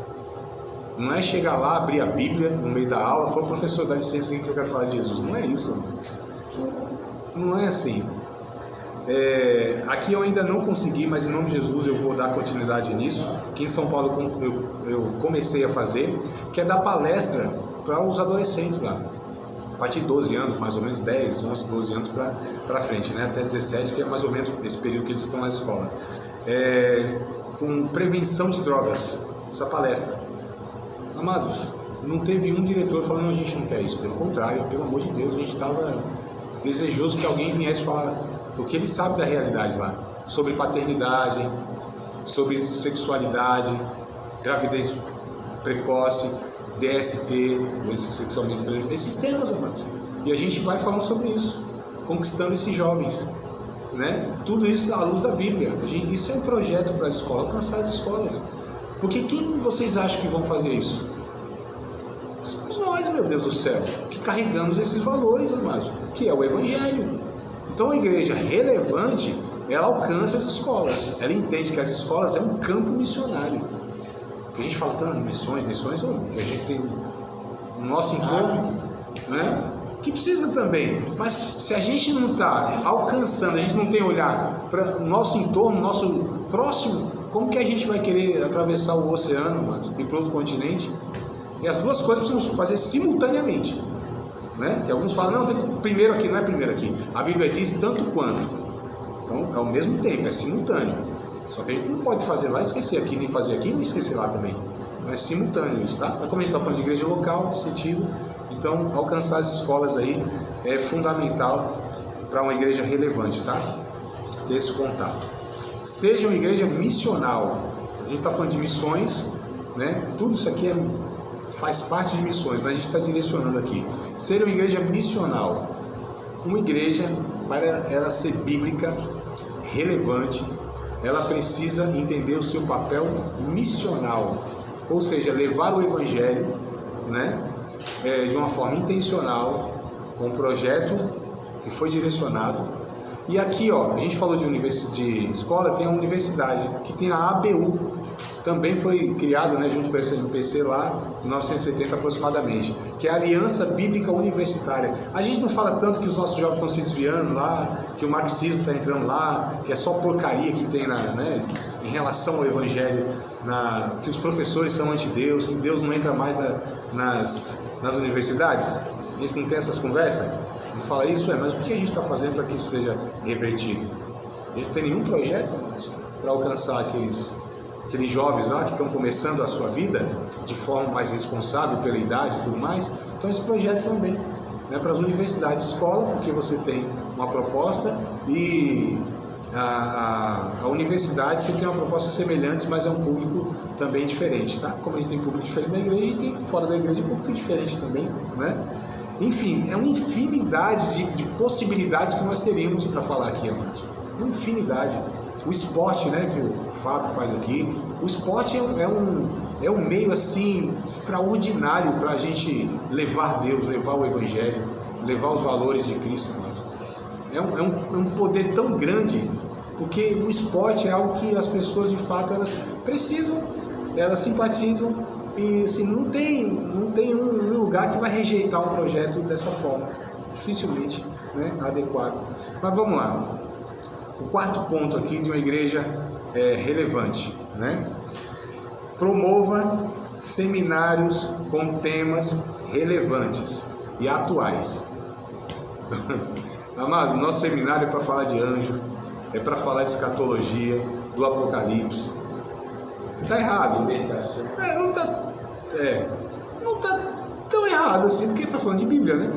Não é chegar lá, abrir a Bíblia no meio da aula, falar, professor, dá licença que eu quero falar de Jesus. Não é isso. Não é assim. Aqui eu ainda não consegui, mas em nome de Jesus eu vou dar continuidade nisso. Aqui em São Paulo eu comecei a fazer, que é dar palestra para os adolescentes lá. A partir de 12 anos, mais ou menos, 10, 11, 12 anos para frente, né? Até 17, que é mais ou menos esse período que eles estão na escola. Com prevenção de drogas, essa palestra. Amados, não teve um diretor falando, a gente não quer isso. Pelo contrário, pelo amor de Deus, a gente estava desejoso que alguém viesse falar o que ele sabe da realidade lá, sobre paternidade, sobre sexualidade, gravidez precoce, DST, doenças sexualmente transmissíveis, esses temas, amados. E a gente vai falando sobre isso, conquistando esses jovens, né? Tudo isso à luz da Bíblia. Isso é um projeto para a escola, alcançar as escolas. Porque quem vocês acham que vão fazer isso? Somos nós, meu Deus do céu, que carregamos esses valores, amados, que é o Evangelho. Então a igreja relevante, ela alcança as escolas, ela entende que as escolas é um campo missionário. Porque a gente fala tanto missões, a gente tem o nosso encontro, né? Que precisa também, mas se a gente não está alcançando, a gente não tem olhar para o nosso entorno, nosso próximo, como que a gente vai querer atravessar o oceano, mano, e para outro continente? E as duas coisas precisamos fazer simultaneamente, né? Que alguns falam, não, tem primeiro aqui, não é primeiro aqui. A Bíblia diz tanto quanto. Então, é ao mesmo tempo, é simultâneo. Só que a gente não pode fazer lá e esquecer aqui, nem fazer aqui e esquecer lá também. Não é simultâneo isso, tá? Mas como a gente está falando de igreja local, nesse sentido, então, alcançar as escolas aí é fundamental para uma igreja relevante, tá? Ter esse contato. Seja uma igreja missional. A gente está falando de missões, né? Tudo isso aqui faz parte de missões, mas a gente está direcionando aqui. Ser uma igreja missional. Uma igreja, para ela ser bíblica, relevante, ela precisa entender o seu papel missional. Ou seja, levar o evangelho, né? De uma forma intencional, com um projeto que foi direcionado. E aqui, ó, a gente falou de escola, tem a universidade, que tem a ABU, também foi criado, né, junto com esse MPC lá, em 1970 aproximadamente, que é a Aliança Bíblica Universitária. A gente não fala tanto que os nossos jovens estão se desviando lá, que o marxismo está entrando lá, que é só porcaria que tem né, em relação ao evangelho, que os professores são anti-Deus, que Deus não entra mais nas universidades. A gente não tem essas conversas? A gente fala isso, mas o que a gente está fazendo para que isso seja revertido? A gente não tem nenhum projeto para alcançar aqueles jovens lá que estão começando a sua vida de forma mais responsável pela idade e tudo mais. Então esse projeto também, né, para as universidades, escola, porque você tem uma proposta, e A universidade você tem uma proposta semelhante, mas é um público também diferente, tá? Como a gente tem público diferente da igreja, a gente tem fora da igreja público diferente também, né? Enfim, é uma infinidade de possibilidades que nós teríamos para falar aqui, amados. Uma infinidade. O esporte, né, que o Fábio faz aqui, o esporte é um meio assim extraordinário para a gente levar Deus, levar o Evangelho, levar os valores de Cristo, amados. É um poder tão grande, porque o esporte é algo que as pessoas de fato elas precisam, elas simpatizam e assim, não tem um lugar que vai rejeitar um projeto dessa forma, dificilmente, né, adequado. Mas vamos lá, o quarto ponto aqui de uma igreja relevante, né? Promova seminários com temas relevantes e atuais. Amado, nosso seminário é para falar de anjo, é para falar de escatologia, do Apocalipse. Está errado. Não está tão errado assim, porque está falando de Bíblia, né?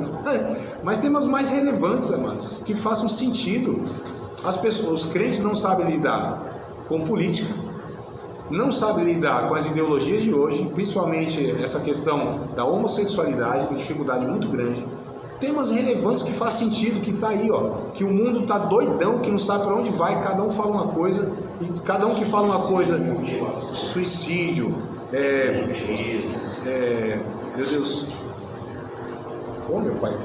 Mas temas mais relevantes, amados, que façam sentido. As pessoas, os crentes não sabem lidar com política, não sabem lidar com as ideologias de hoje, principalmente essa questão da homossexualidade, uma dificuldade muito grande. Temas relevantes que faz sentido, que está aí, ó, que o mundo está doidão, que não sabe para onde vai, cada um fala uma coisa, e cada um que fala uma coisa, suicídio, meu Deus, meu pai,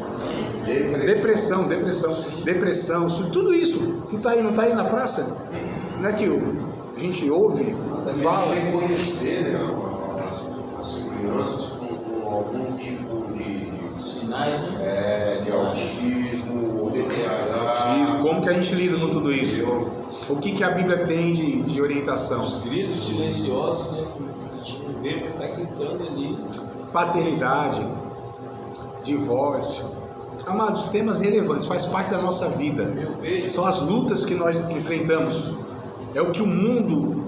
depressão, tudo isso que está aí, não está aí na praça, não é que a gente ouve, fala. Reconhecer, né, as crianças com algum tipo de sinais, né? De autismo, ou TDAH. Como que a gente lida com tudo isso? O que a Bíblia tem de orientação? Os gritos silenciosos, né? Que a gente não vê, mas está gritando ali. Paternidade, divórcio. Amados, temas relevantes, faz parte da nossa vida. São as lutas que nós enfrentamos. É o que o mundo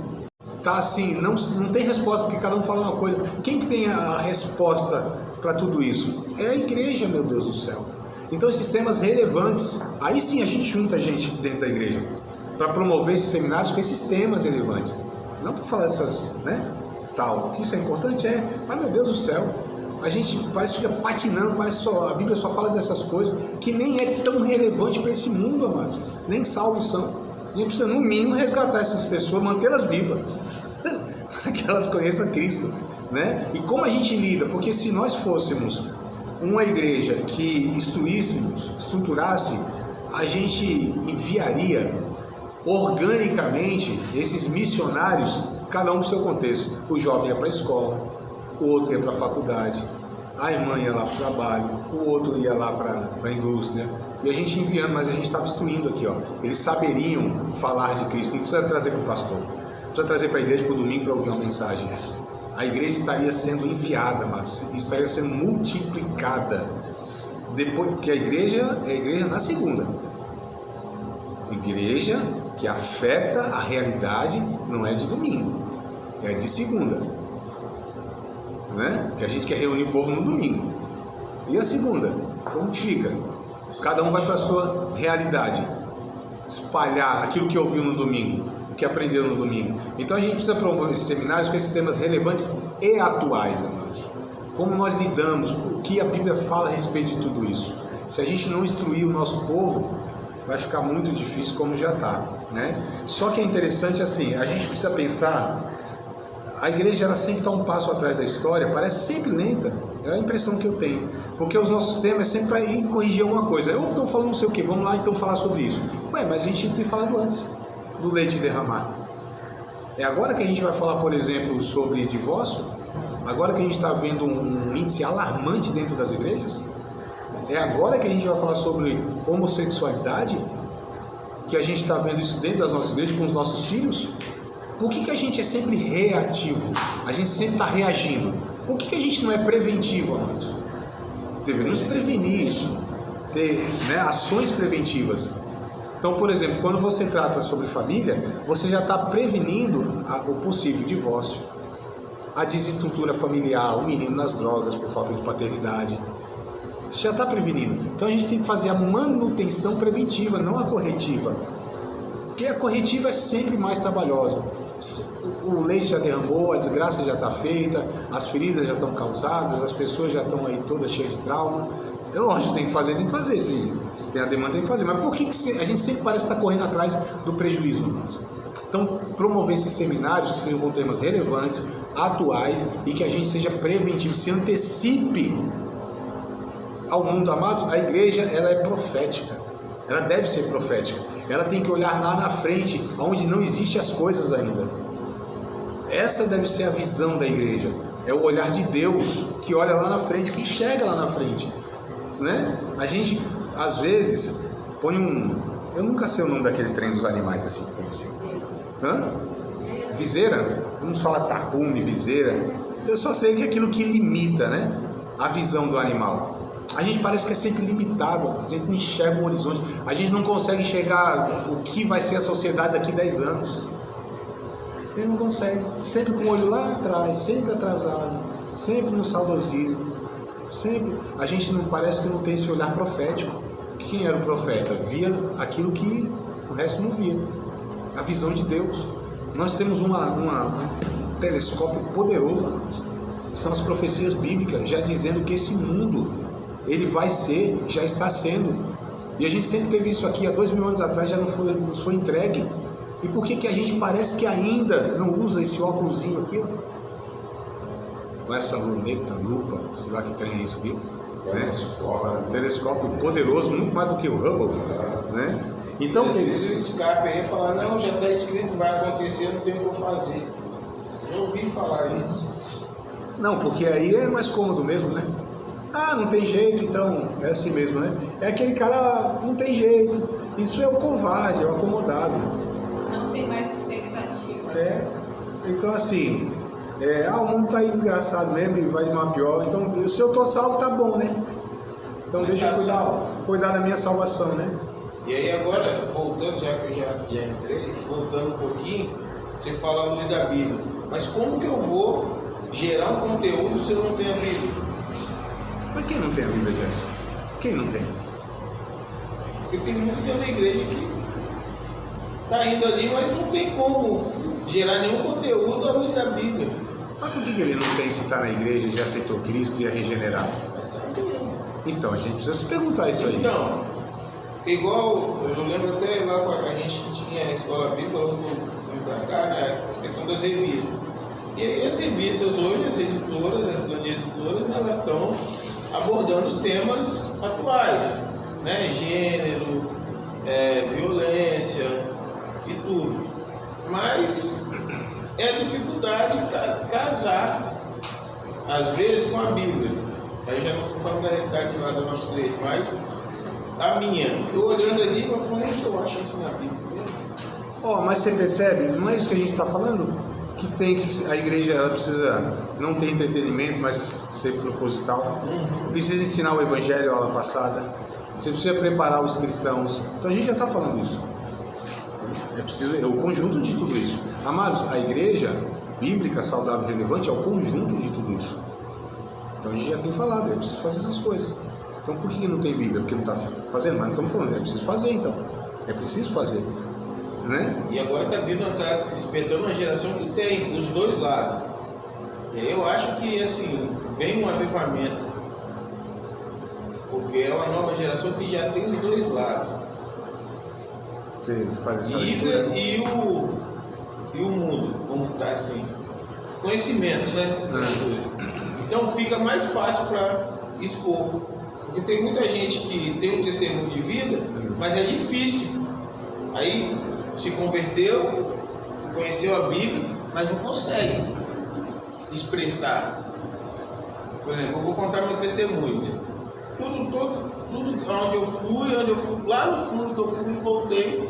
está assim, não tem resposta, porque cada um fala uma coisa. Quem que tem a resposta para tudo isso? É a igreja, meu Deus do céu. Então esses temas relevantes, aí sim a gente junta a gente dentro da igreja para promover esses seminários com esses temas relevantes. Não para falar dessas, né, tal, que isso é importante, mas meu Deus do céu, a gente parece que fica patinando, a Bíblia só fala dessas coisas que nem é tão relevante para esse mundo, amados, nem salvos são. A gente precisa no mínimo resgatar essas pessoas, mantê-las vivas, para que elas conheçam Cristo, né? E como a gente lida? Porque se nós fôssemos uma igreja que estruturasse, a gente enviaria organicamente esses missionários, cada um para o seu contexto. O jovem ia para a escola, o outro ia para a faculdade, a irmã ia lá para o trabalho, o outro ia lá para a indústria, e a gente enviando, mas a gente estava instruindo aqui, ó. Eles saberiam falar de Cristo, não precisa trazer para o pastor, precisa trazer para a igreja para o domingo para ouvir uma mensagem. A igreja estaria sendo enviada, mas estaria sendo multiplicada depois, porque a igreja é a igreja na segunda. Igreja que afeta a realidade não é de domingo, é de segunda, né? Que a gente quer reunir o povo no domingo. E a segunda, como fica? Cada um vai para a sua realidade, espalhar aquilo que ouviu no domingo, o que aprendeu no domingo. Então a gente precisa promover esses seminários com esses temas relevantes e atuais, amados. Como nós lidamos, o que a Bíblia fala a respeito de tudo isso. Se a gente não instruir o nosso povo, vai ficar muito difícil como já está, né? Só que é interessante assim, a gente precisa pensar, a igreja ela sempre está um passo atrás da história, parece sempre lenta, é a impressão que eu tenho, porque os nossos temas é sempre para ir corrigir alguma coisa. Eu estou falando não sei o que, vamos lá então falar sobre isso. Ué, mas a gente tinha que ter falado antes do leite derramar. É agora que a gente vai falar, por exemplo, sobre divórcio? Agora que a gente está vendo um índice alarmante dentro das igrejas? É agora que a gente vai falar sobre homossexualidade? Que a gente está vendo isso dentro das nossas igrejas com os nossos filhos? Por que a gente é sempre reativo? A gente sempre está reagindo. Por que a gente não é preventivo, amados? Devemos prevenir isso, ter, né, ações preventivas. Então, por exemplo, quando você trata sobre família, você já está prevenindo o possível divórcio, a desestrutura familiar, o menino nas drogas por falta de paternidade. Você já está prevenindo. Então a gente tem que fazer a manutenção preventiva, não a corretiva. Porque a corretiva é sempre mais trabalhosa. O leite já derramou, a desgraça já está feita, as feridas já estão causadas, as pessoas já estão aí todas cheias de trauma. É lógico, tem que fazer, sim. Se tem a demanda, tem que fazer. Mas por que a gente sempre parece estar correndo atrás do prejuízo, irmãos? Então, promover esses seminários que sejam com temas relevantes, atuais, e que a gente seja preventivo, se antecipe ao mundo, amado. A igreja, ela é profética. Ela deve ser profética. Ela tem que olhar lá na frente, onde não existem as coisas ainda. Essa deve ser a visão da igreja. É o olhar de Deus, que olha lá na frente, que enxerga lá na frente, né? A gente, às vezes, põe eu nunca sei o nome daquele trem dos animais assim, que tem assim. Viseira? Vamos falar tapume, viseira. Eu só sei que é aquilo que limita, né, a visão do animal. A gente parece que é sempre limitado, a gente não enxerga um horizonte, a gente não consegue enxergar o que vai ser a sociedade daqui a 10 anos. A gente não consegue, sempre com o olho lá atrás, sempre atrasado, sempre no saudosismo, sempre. A gente não parece que não tem esse olhar profético. Quem era o profeta? Via aquilo que o resto não via, a visão de Deus. Nós temos um telescópio poderoso, que são as profecias bíblicas, já dizendo que esse mundo ele vai ser, já está sendo, e a gente sempre teve isso aqui, há 2000 anos atrás já nos foi entregue. E por que a gente parece que ainda não usa esse óculosinho aqui, ó? Com essa luneta, lupa, sei lá que trem é isso aqui, né? Telescópio poderoso, muito mais do que o Hubble, né? Então, eles escapem aí e falar, não, já está escrito, vai acontecer, não tem o que fazer. Eu ouvi falar isso. Não, porque aí é mais cômodo mesmo, né? Ah, não tem jeito, então é assim mesmo, né? É aquele cara, não tem jeito. Isso é o covarde, é o acomodado. Não tem mais expectativa. Então assim, o mundo tá aí desgraçado mesmo e vai de mal a pior. Então, se eu tô salvo, tá bom, né? Então deixa eu cuidar da minha salvação, né? E aí agora, voltando, já que eu já entrei, voltando um pouquinho, você fala a luz da Bíblia. Mas como que eu vou gerar um conteúdo se eu não tenho a Bíblia? Mas quem não tem a Bíblia, Gerson? Quem não tem? Porque tem muitos que da igreja que tá indo ali, mas não tem como gerar nenhum conteúdo à luz da Bíblia. Mas por que ele não tem se está na igreja, já aceitou Cristo e é regenerado? Então, a gente precisa se perguntar isso aí. Então, igual, eu lembro até lá quando a gente tinha a escola bíblica, quando eu vim pra cá, né, a questão das revistas. E aí as revistas hoje, as editoras, as grandes editoras, elas estão abordando os temas atuais, né? Gênero, violência e tudo. Mas é a dificuldade de casar, às vezes, com a Bíblia. Aí já não estou falando da realidade lá da nossa igreja, mas a minha. Eu olhando ali, como é que eu acho isso na Bíblia? Mas você percebe, não é isso que a gente está falando? Que a igreja ela precisa não ter entretenimento, mas ser proposital. Precisa ensinar o evangelho, a aula passada. Você precisa preparar os cristãos. Então a gente já está falando isso. É o conjunto de tudo isso. Amados, a igreja bíblica, saudável e relevante é o conjunto de tudo isso. Então a gente já tem falado, é preciso fazer essas coisas. Então por que não tem Bíblia? Porque não está fazendo? Mas não estamos falando, é preciso fazer então. É preciso fazer. Né? E agora está se despertando uma geração que tem os dois lados. E aí eu acho que assim, vem um avivamento. Porque é uma nova geração que já tem os dois lados. Você faz essa Bíblia e o mundo, como está assim. Conhecimento, né? Então fica mais fácil para expor. Porque tem muita gente que tem um testemunho de vida, mas é difícil. Aí se converteu, conheceu a Bíblia, mas não consegue expressar. Por exemplo, eu vou contar meu testemunho. Tudo onde eu fui, lá no fundo que eu fui e voltei,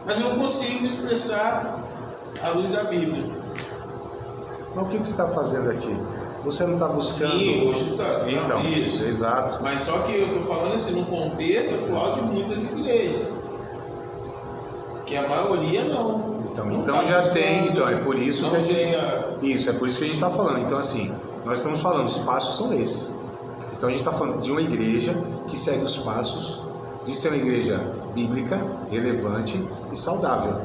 mas eu não consigo expressar à luz da Bíblia. Mas o que você está fazendo aqui? Você não está buscando... Sim, hoje está. Então, isso. Exato. Mas só que eu estou falando assim, no contexto atual de muitas igrejas. Que a maioria não. Então já tem, então é por isso que a gente... Isso, é por isso que a gente está falando. Então assim, nós estamos falando, os passos são esses. Então a gente está falando de uma igreja que segue os passos de ser uma igreja bíblica, relevante e saudável.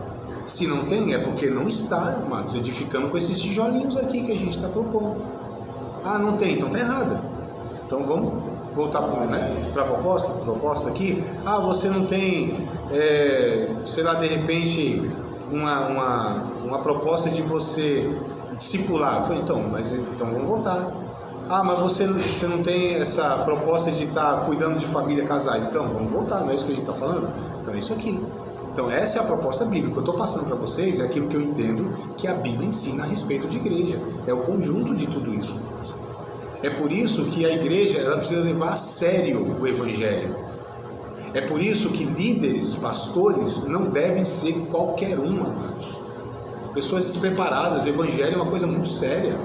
Se não tem, é porque não está, amados, edificando com esses tijolinhos aqui que a gente está propondo. Ah, não tem, então está errada. Então vamos voltar para a proposta aqui. Ah, você não tem, sei lá, de repente, uma proposta de você discipular. Eu falei, então vamos voltar. Ah, mas você não tem essa proposta de estar cuidando de família, casais. Então, vamos voltar, não é isso que a gente está falando? Então, é isso aqui. Então, essa é a proposta bíblica. Eu estou passando para vocês, é aquilo que eu entendo que a Bíblia ensina a respeito de igreja. É o conjunto de tudo isso. É por isso que a igreja ela precisa levar a sério o Evangelho. É por isso que líderes, pastores, não devem ser qualquer um, amados. Pessoas despreparadas. O Evangelho é uma coisa muito séria.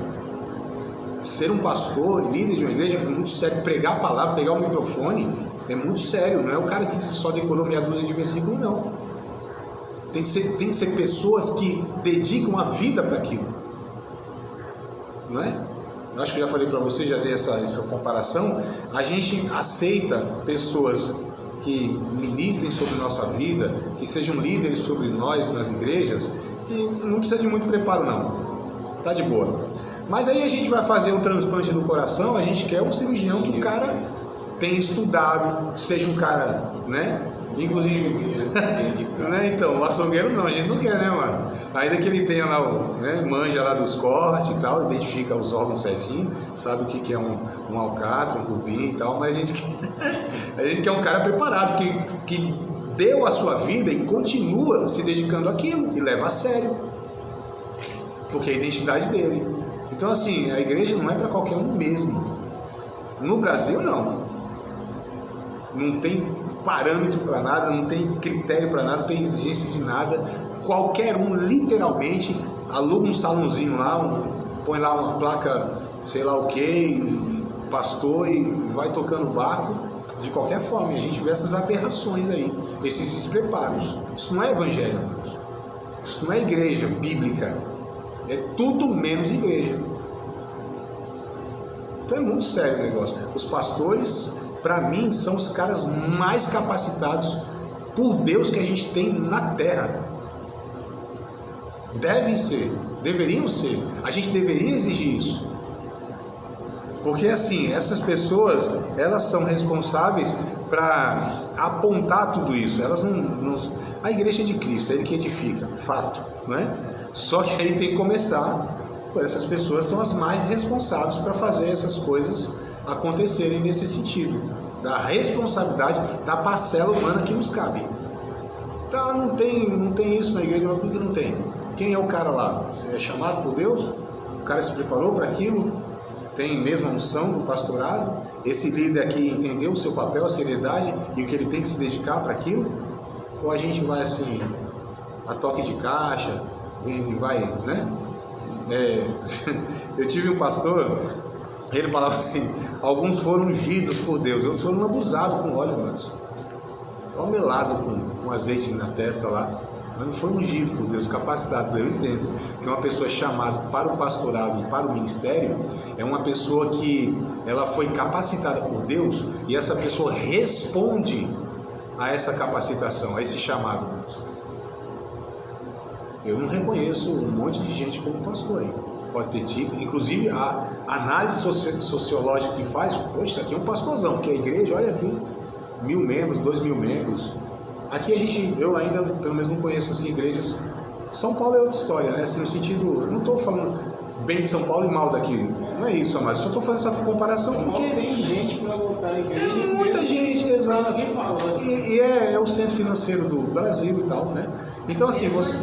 Ser um pastor, líder de uma igreja é muito sério. Pregar a palavra, pegar o microfone é muito sério. Não é o cara que só decorou meia dúzia de versículos, não. Tem que ser pessoas que dedicam a vida para aquilo. Não é? Eu acho que já falei para você, já dei essa comparação. A gente aceita pessoas que ministrem sobre nossa vida, que sejam líderes sobre nós nas igrejas, que não precisa de muito preparo, não. Tá de boa. Mas aí a gente vai fazer um transplante do coração, a gente quer um cirurgião que o cara tenha estudado, seja um cara, né? Inclusive, né? Então, o açougueiro não, a gente não quer, né, mano? Ainda que ele tenha lá, manja lá dos cortes e tal, identifica os órgãos certinho, sabe o que é um alcatra, um cupim e tal, mas a gente quer um cara preparado, que deu a sua vida e continua se dedicando àquilo e leva a sério, porque é a identidade dele. Então, assim, a igreja não é para qualquer um mesmo. No Brasil, não. Não tem parâmetro para nada, não tem critério para nada, não tem exigência de nada. Qualquer um, literalmente, aluga um salãozinho lá, põe lá uma placa, sei lá o que, pastor, e vai tocando barco de qualquer forma. E a gente vê essas aberrações aí, esses despreparos. Isso não é evangelho, isso não é igreja bíblica. É tudo menos igreja. Então é muito sério o negócio. Os pastores, para mim, são os caras mais capacitados por Deus que a gente tem na terra. Devem ser, deveriam ser. A gente deveria exigir isso. Porque assim, essas pessoas, elas são responsáveis para apontar tudo isso. Elas não... A igreja é de Cristo, é Ele que edifica, fato, não é? Só que aí tem que começar por essas pessoas, são as mais responsáveis para fazer essas coisas acontecerem nesse sentido, da responsabilidade da parcela humana que nos cabe. Tá, não tem isso na igreja, mas por que não tem? Quem é o cara lá? Você é chamado por Deus? O cara se preparou para aquilo? Tem mesmo a unção do pastorado? Esse líder aqui entendeu o seu papel, a seriedade e o que ele tem que se dedicar para aquilo? Ou a gente vai assim, a toque de caixa, e vai, né? Eu tive um pastor, ele falava assim, alguns foram ungidos por Deus, outros foram abusados com óleo, mas melado com azeite na testa lá, mas não foi ungido por Deus, capacitado. Eu entendo que uma pessoa chamada para o pastorado e para o ministério é uma pessoa que ela foi capacitada por Deus e essa pessoa responde a essa capacitação, a esse chamado. Eu não reconheço um monte de gente como pastor aí. Pode ter tido, inclusive a análise sociológica que faz, poxa, isso aqui é um pastorzão, porque a igreja, olha aqui, 1.000 membros, 2.000 membros. Aqui eu ainda, pelo menos não conheço assim, igrejas. São Paulo é outra história, né? Assim, no sentido, eu não estou falando bem de São Paulo e mal daqui, não é isso, amado, só estou fazendo essa comparação porque... tem gente para voltar à igreja. É muita gente, exato. Ninguém falando. E é o centro financeiro do Brasil e tal, né? Então assim, você...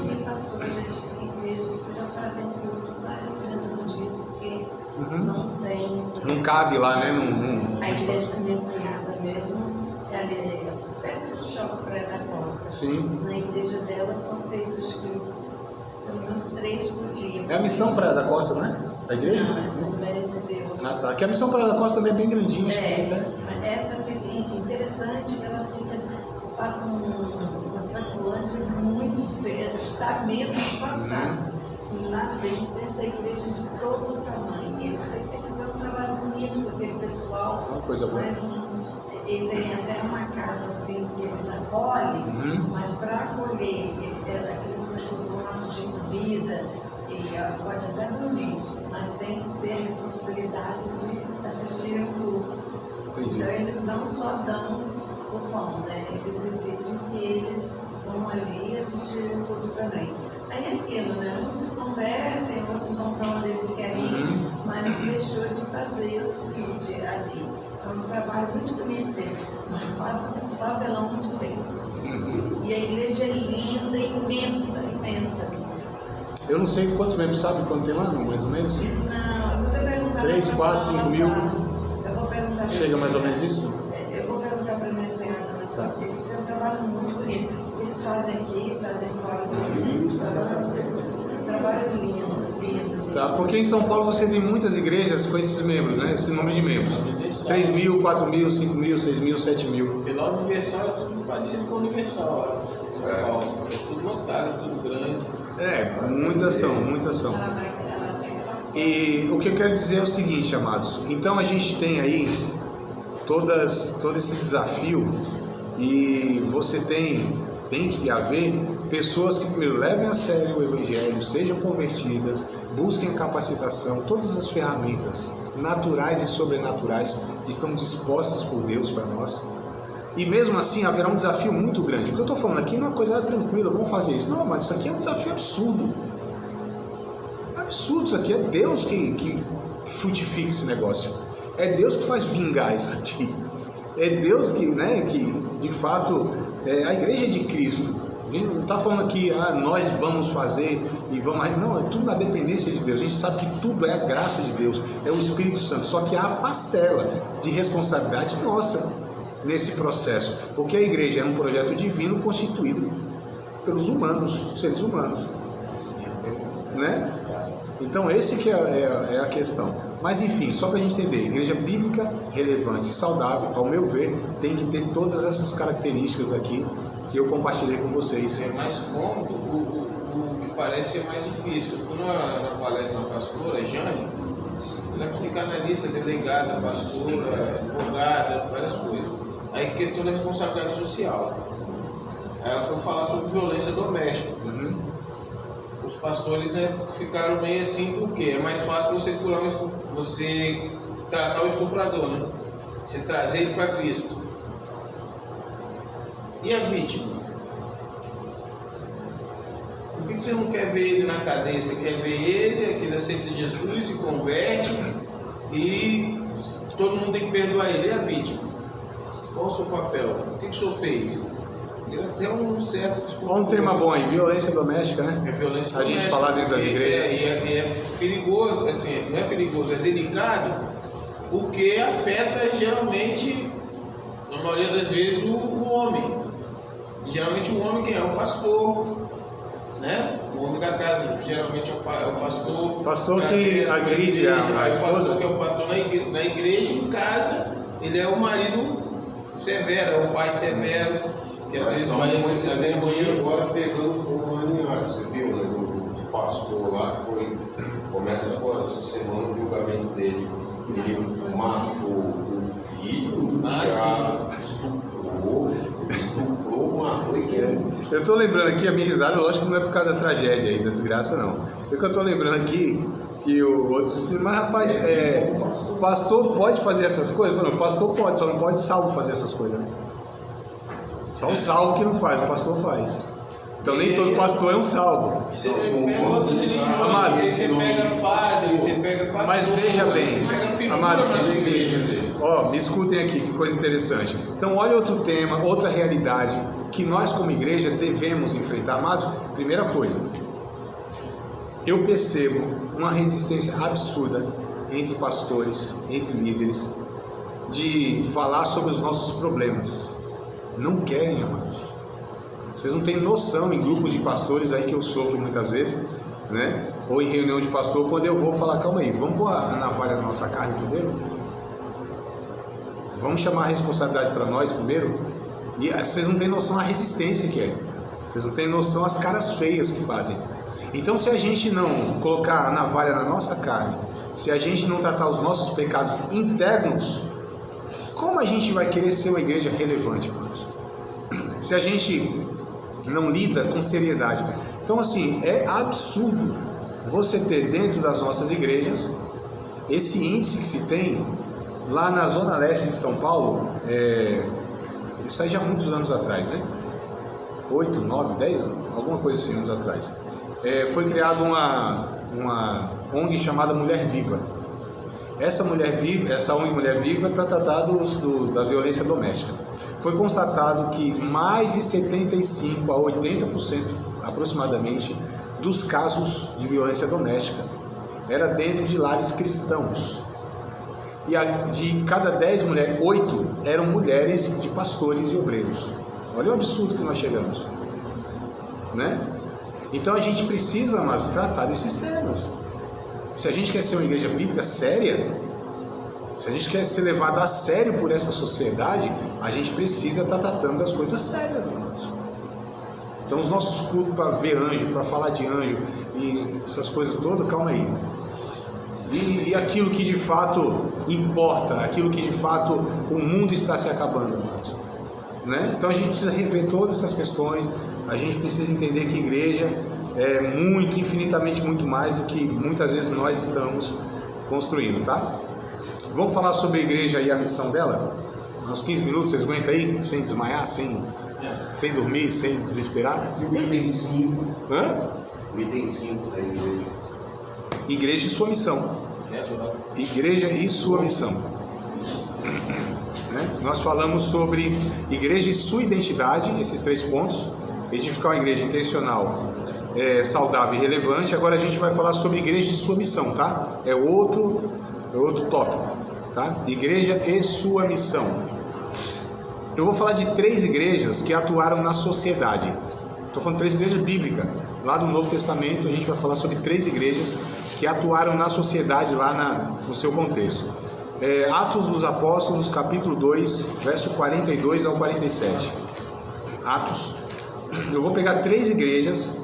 Não cabe lá, né? A igreja da minha cunhada mesmo, ela é perto do shopping Praia da Costa. Sim. Na igreja dela são feitos pelo menos 3 por dia. É a Missão Praia da Costa, não é? A igreja? Não, é Assembleia de Deus. Ah, tá. Aqui a Missão Praia da Costa também é bem grandinha, acho que né? Essa fica interessante, que ela passa uma tracolândia muito feia, dá medo de passar. E lá dentro essa igreja de todo o tamanho. Eles têm que fazer um trabalho bonito com aquele pessoal. Uma coisa boa. Mas ele tem até uma casa assim, que eles não só dão o pão, né? Eles exigem que eles vão ali assistir o culto também. Aí é aquilo, né? Uns se convertem, outros vão para onde eles querem ir, mas não deixou de fazer o vídeo ali. Então, um trabalho muito bonito dele, mas passa um papelão muito feio. E a igreja é linda, imensa, imensa. Eu não sei quantos membros, sabe quanto tem lá, não, mais ou menos? Não, eu vou perguntar. 3, 4, 5 mil. Eu vou perguntar. Chega mais ou menos isso? Eu vou perguntar para a minha cunhada, eles têm um trabalho muito bonito. Eles fazem aqui, fazem fora do país. Um trabalho lindo, lindo. Tá, porque em São Paulo você tem muitas igrejas com esses membros, né? Esse número de membros. 3 mil, 4 mil, 5 mil, 6 mil, 7 mil. Pela Universal é tudo parecido com a Universal, ó. São Paulo. É tudo lotado, tudo grande. É, muitas são, muitas são. E o que eu quero dizer é o seguinte, amados. Então a gente tem aí todo esse desafio e você tem que haver pessoas que primeiro levem a sério o Evangelho, sejam convertidas, busquem capacitação, todas as ferramentas naturais e sobrenaturais que estão dispostas por Deus para nós. E mesmo assim haverá um desafio muito grande. O que eu estou falando aqui não é uma coisa tranquila, vamos fazer isso. Não, mas isso aqui é um desafio absurdo. Absurdo isso aqui. É Deus que frutifica esse negócio. É Deus que faz vingar isso aqui. É Deus que, né, que de fato, a igreja é de Cristo. A gente não está falando aqui, nós vamos fazer e vamos... Não, é tudo na dependência de Deus. A gente sabe que tudo é a graça de Deus, é o Espírito Santo. Só que há a parcela de responsabilidade nossa nesse processo, porque a igreja é um projeto divino constituído pelos humanos, seres humanos, né? Então esse que é a questão. Mas enfim, só para a gente entender, igreja bíblica, relevante e saudável, ao meu ver, tem que ter todas essas características aqui que eu compartilhei com vocês. É mais cômodo, o que parece ser mais difícil. Eu fui na palestra da pastora Jane, ela é psicanalista, delegada, pastora, advogada, várias coisas. Aí questão da responsabilidade social. Aí ela foi falar sobre violência doméstica. Os pastores, né, ficaram meio assim, porque é mais fácil você tratar o estuprador, né? Você trazer ele para Cristo. E a vítima? Por que você não quer ver ele na cadeia? Você quer ver ele, que ele aceita Jesus, se converte e todo mundo tem que perdoar ele. E a vítima? Qual o seu papel? O que o senhor fez? Deu até um certo desconforto. Olha um tema bom aí, violência doméstica, né? É violência doméstica. A gente falar dentro das igrejas. É perigoso, assim, não é perigoso, é delicado, porque afeta geralmente, na maioria das vezes, o homem. Geralmente o homem quem é? O pastor, né? O homem da casa, geralmente é o pastor. O pastor que agride a esposa. O pastor que é o pastor na igreja, em casa, ele é o marido severo, é o pai severo, que às vezes vai agora pegando fogo lá em área. Você viu, né? O pastor lá que começa agora essa semana o julgamento dele. Ele matou o filho, estuprou, matou e queimou. Eu estou lembrando aqui, a minha risada, lógico que não é por causa da tragédia aí, da desgraça, não. O que eu estou lembrando aqui, que o outro disse, mas rapaz, o pastor pode fazer essas coisas? Eu falei, o pastor pode, só não pode salvo fazer essas coisas, né? Só o salvo que não faz, o pastor faz. Então nem todo pastor é um salvo. Você pega outras religiões, Amados, você pega padre, você pega pastor, mas veja bem, você pega figura amados, na sua igreja. me escutem aqui, que coisa interessante. Então olha outro tema, outra realidade que nós como igreja devemos enfrentar. Amados, primeira coisa, eu percebo uma resistência absurda entre pastores, entre líderes, de falar sobre os nossos problemas. Não querem, amados. Vocês não têm noção em grupo de pastores aí que eu sofro muitas vezes, né? Ou em reunião de pastor, quando eu vou falar, calma aí, vamos pôr a navalha na nossa carne primeiro? Vamos chamar a responsabilidade para nós primeiro? E vocês não têm noção a resistência que é. Vocês não têm noção as caras feias que fazem. Então, se a gente não colocar a navalha na nossa carne, se a gente não tratar os nossos pecados internos, como a gente vai querer ser uma igreja relevante, irmãos? Se a gente não lida com seriedade. Então, assim, é absurdo você ter dentro das nossas igrejas esse índice que se tem lá na zona leste de São Paulo, isso aí já há muitos anos atrás, né? 8, 9, 10, alguma coisa assim, anos atrás. Foi criada uma ONG chamada Mulher Viva. Essa ONG Mulher Viva é para tratar da violência doméstica. Foi constatado que mais de 75% a 80% aproximadamente dos casos de violência doméstica era dentro de lares cristãos. E de cada 10 mulheres, 8 eram mulheres de pastores e obreiros. Olha o absurdo que nós chegamos, né? Então a gente precisa, mas tratar desses temas. Se a gente quer ser uma igreja bíblica séria, se a gente quer ser levado a sério por essa sociedade, a gente precisa estar tratando das coisas sérias, irmãos. Então os nossos cultos para ver anjo, para falar de anjo e essas coisas todas, calma aí. E aquilo que de fato importa, aquilo que de fato o mundo está se acabando, irmãos, né? Então a gente precisa rever todas essas questões, a gente precisa entender que igreja é muito, infinitamente muito mais do que muitas vezes nós estamos construindo, tá? Vamos falar sobre a igreja e a missão dela? Uns 15 minutos, vocês aguentam aí? Sem desmaiar, sem dormir, sem desesperar? Item 5. Hã? Item 5 da igreja. Igreja e sua missão. Igreja e sua missão. Né? Nós falamos sobre igreja e sua identidade, esses 3 pontos. Edificar uma igreja intencional, saudável e relevante. Agora a gente vai falar sobre igreja e sua missão, tá? É outro tópico, tá? Igreja e sua missão. Eu vou falar de 3 igrejas que atuaram na sociedade. Estou falando de 3 igrejas bíblicas. Lá no Novo Testamento a gente vai falar sobre 3 igrejas que atuaram na sociedade lá no seu contexto. Atos dos Apóstolos, capítulo 2, verso 42 ao 47. Atos. Eu vou pegar 3 igrejas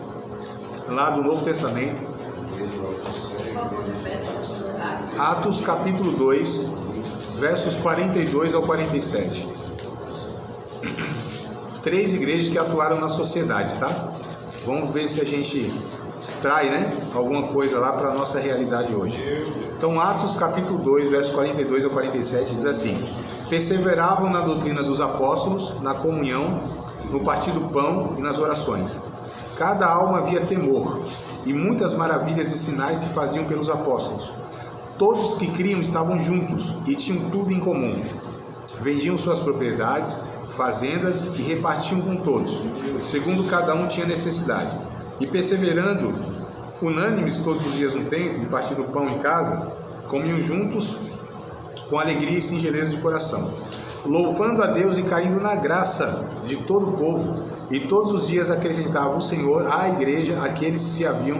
lá do Novo Testamento. Atos capítulo 2, versos 42 ao 47. 3 igrejas que atuaram na sociedade, tá? Vamos ver se a gente extrai, né, alguma coisa lá para a nossa realidade hoje. Então, Atos capítulo 2, versos 42 ao 47 diz assim: perseveravam na doutrina dos apóstolos, na comunhão, no partir do pão e nas orações. Cada alma havia temor, e muitas maravilhas e sinais se faziam pelos apóstolos. Todos os que criam estavam juntos e tinham tudo em comum. Vendiam suas propriedades, fazendas e repartiam com todos, segundo cada um tinha necessidade. E perseverando, unânimes todos os dias no templo, e partindo o pão em casa, comiam juntos com alegria e singeleza de coração, louvando a Deus e caindo na graça de todo o povo. E todos os dias acrescentava o Senhor à igreja aqueles que se haviam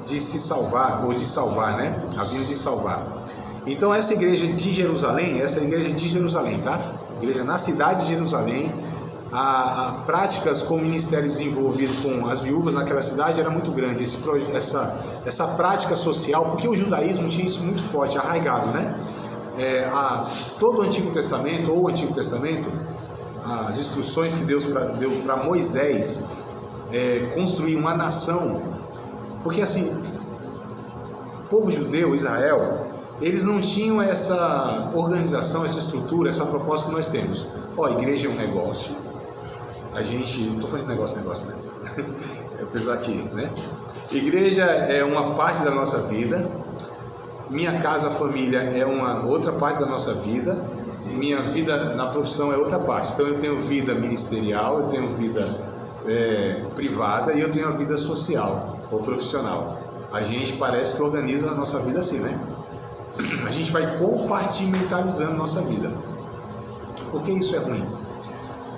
de se salvar, ou de salvar, né? Haviam de salvar. Então essa igreja de Jerusalém, tá? Igreja na cidade de Jerusalém, a práticas com o ministério desenvolvido com as viúvas naquela cidade era muito grande. Essa prática social, porque o judaísmo tinha isso muito forte, arraigado, né? Todo o Antigo Testamento, ou o Antigo Testamento, as instruções que Deus deu para Moisés construir uma nação, porque assim, o povo judeu, Israel, eles não tinham essa organização, essa estrutura, essa proposta que nós temos. Igreja é um negócio, a gente, não estou falando de negócio, né? Apesar que, né? Igreja é uma parte da nossa vida, minha casa, família é uma outra parte da nossa vida, minha vida na profissão é outra parte. Então eu tenho vida ministerial, eu tenho vida privada e eu tenho a vida social ou profissional. A gente parece que organiza a nossa vida assim, né? A gente vai compartimentalizando nossa vida. Por que isso é ruim?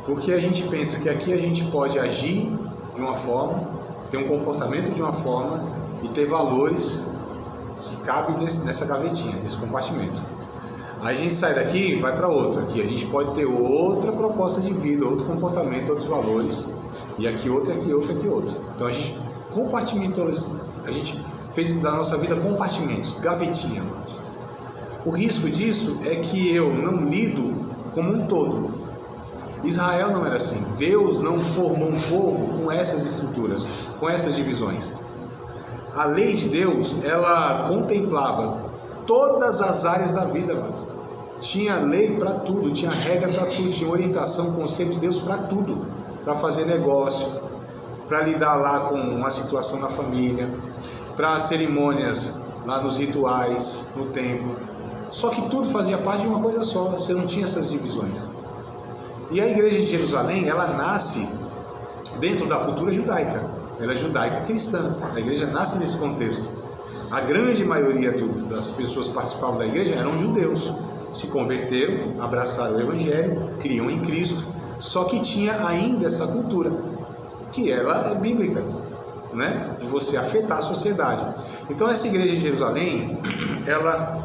Porque a gente pensa que aqui a gente pode agir de uma forma, ter um comportamento de uma forma e ter valores que cabem nessa gavetinha, nesse compartimento. Aí a gente sai daqui e vai para outra. Aqui a gente pode ter outra proposta de vida, outro comportamento, outros valores. E aqui outro, aqui outro, aqui outro. Então a gente compartimentou, a gente fez da nossa vida compartimentos, gavetinha. O risco disso é que eu não lido como um todo. Israel não era assim. Deus não formou um povo com essas estruturas, com essas divisões. A lei de Deus, ela contemplava todas as áreas da vida, mano. tinha lei para tudo, tinha regra para tudo, tinha orientação, conceito de Deus para tudo, para fazer negócio, para lidar lá com uma situação na família, para cerimônias lá nos rituais, no templo. Só que tudo fazia parte de uma coisa só, você não tinha essas divisões. E a igreja de Jerusalém, ela nasce dentro da cultura judaica, ela é judaica cristã, a igreja nasce nesse contexto. A grande maioria das pessoas que participavam da igreja eram judeus, se converteram, abraçaram o evangelho, criam em Cristo, só que tinha ainda essa cultura, que ela é bíblica, né? De você afetar a sociedade. Então essa igreja de Jerusalém, ela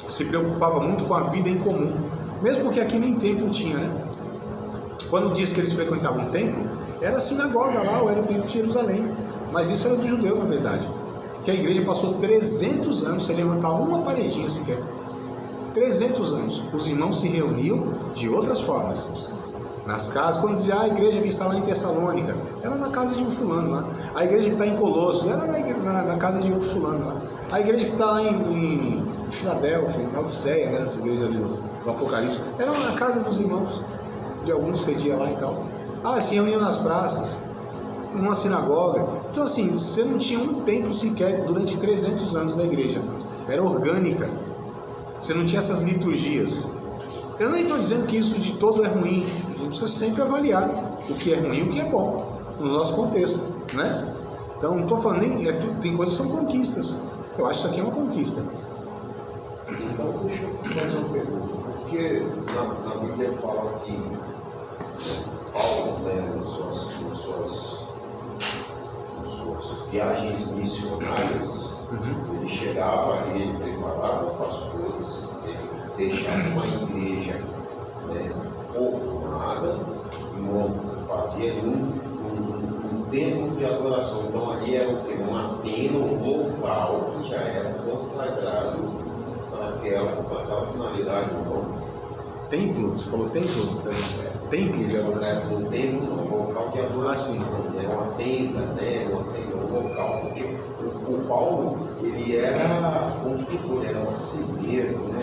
se preocupava muito com a vida em comum, mesmo porque aqui nem templo tinha, né? Quando diz que eles frequentavam um templo, era a sinagoga lá, ou era o templo de Jerusalém, mas isso era do judeu, na verdade, que a igreja passou 300 anos sem levantar uma paredinha sequer. 300 anos, os irmãos se reuniam de outras formas, nas casas. Quando dizia a igreja que está lá em Tessalônica, era na casa de um fulano lá. A igreja que está em Colossos, era na casa de outro fulano lá. A igreja que está lá em Filadélfia, em Laodiceia, né, as igrejas ali do Apocalipse, era na casa dos irmãos, de alguns cedia lá e tal. Se reuniam nas praças, numa sinagoga. Então assim, você não tinha um templo sequer durante 300 anos da igreja, era orgânica. Você não tinha essas liturgias. Eu nem estou dizendo que isso de todo é ruim. A gente precisa sempre avaliar o que é ruim e o que é bom, no nosso contexto, né? Então, não estou falando nem... tem coisas que são conquistas. Eu acho que isso aqui é uma conquista. Então, deixa eu fazer uma pergunta. Porque na Bíblia fala que Paulo, né, nas suas viagens missionárias, ele chegava, ele preparava pastores, ele deixava uma igreja, né, formada, fazia um templo de adoração. Então ali era uma tenda, um local que já era consagrado para aquela finalidade. Então, templo? Você falou templo? Templo de adoração? Um templo, um local de adoração, né? Uma tenda, né? Um local, porque o Paulo, ele era construtor, era marceneiro, né?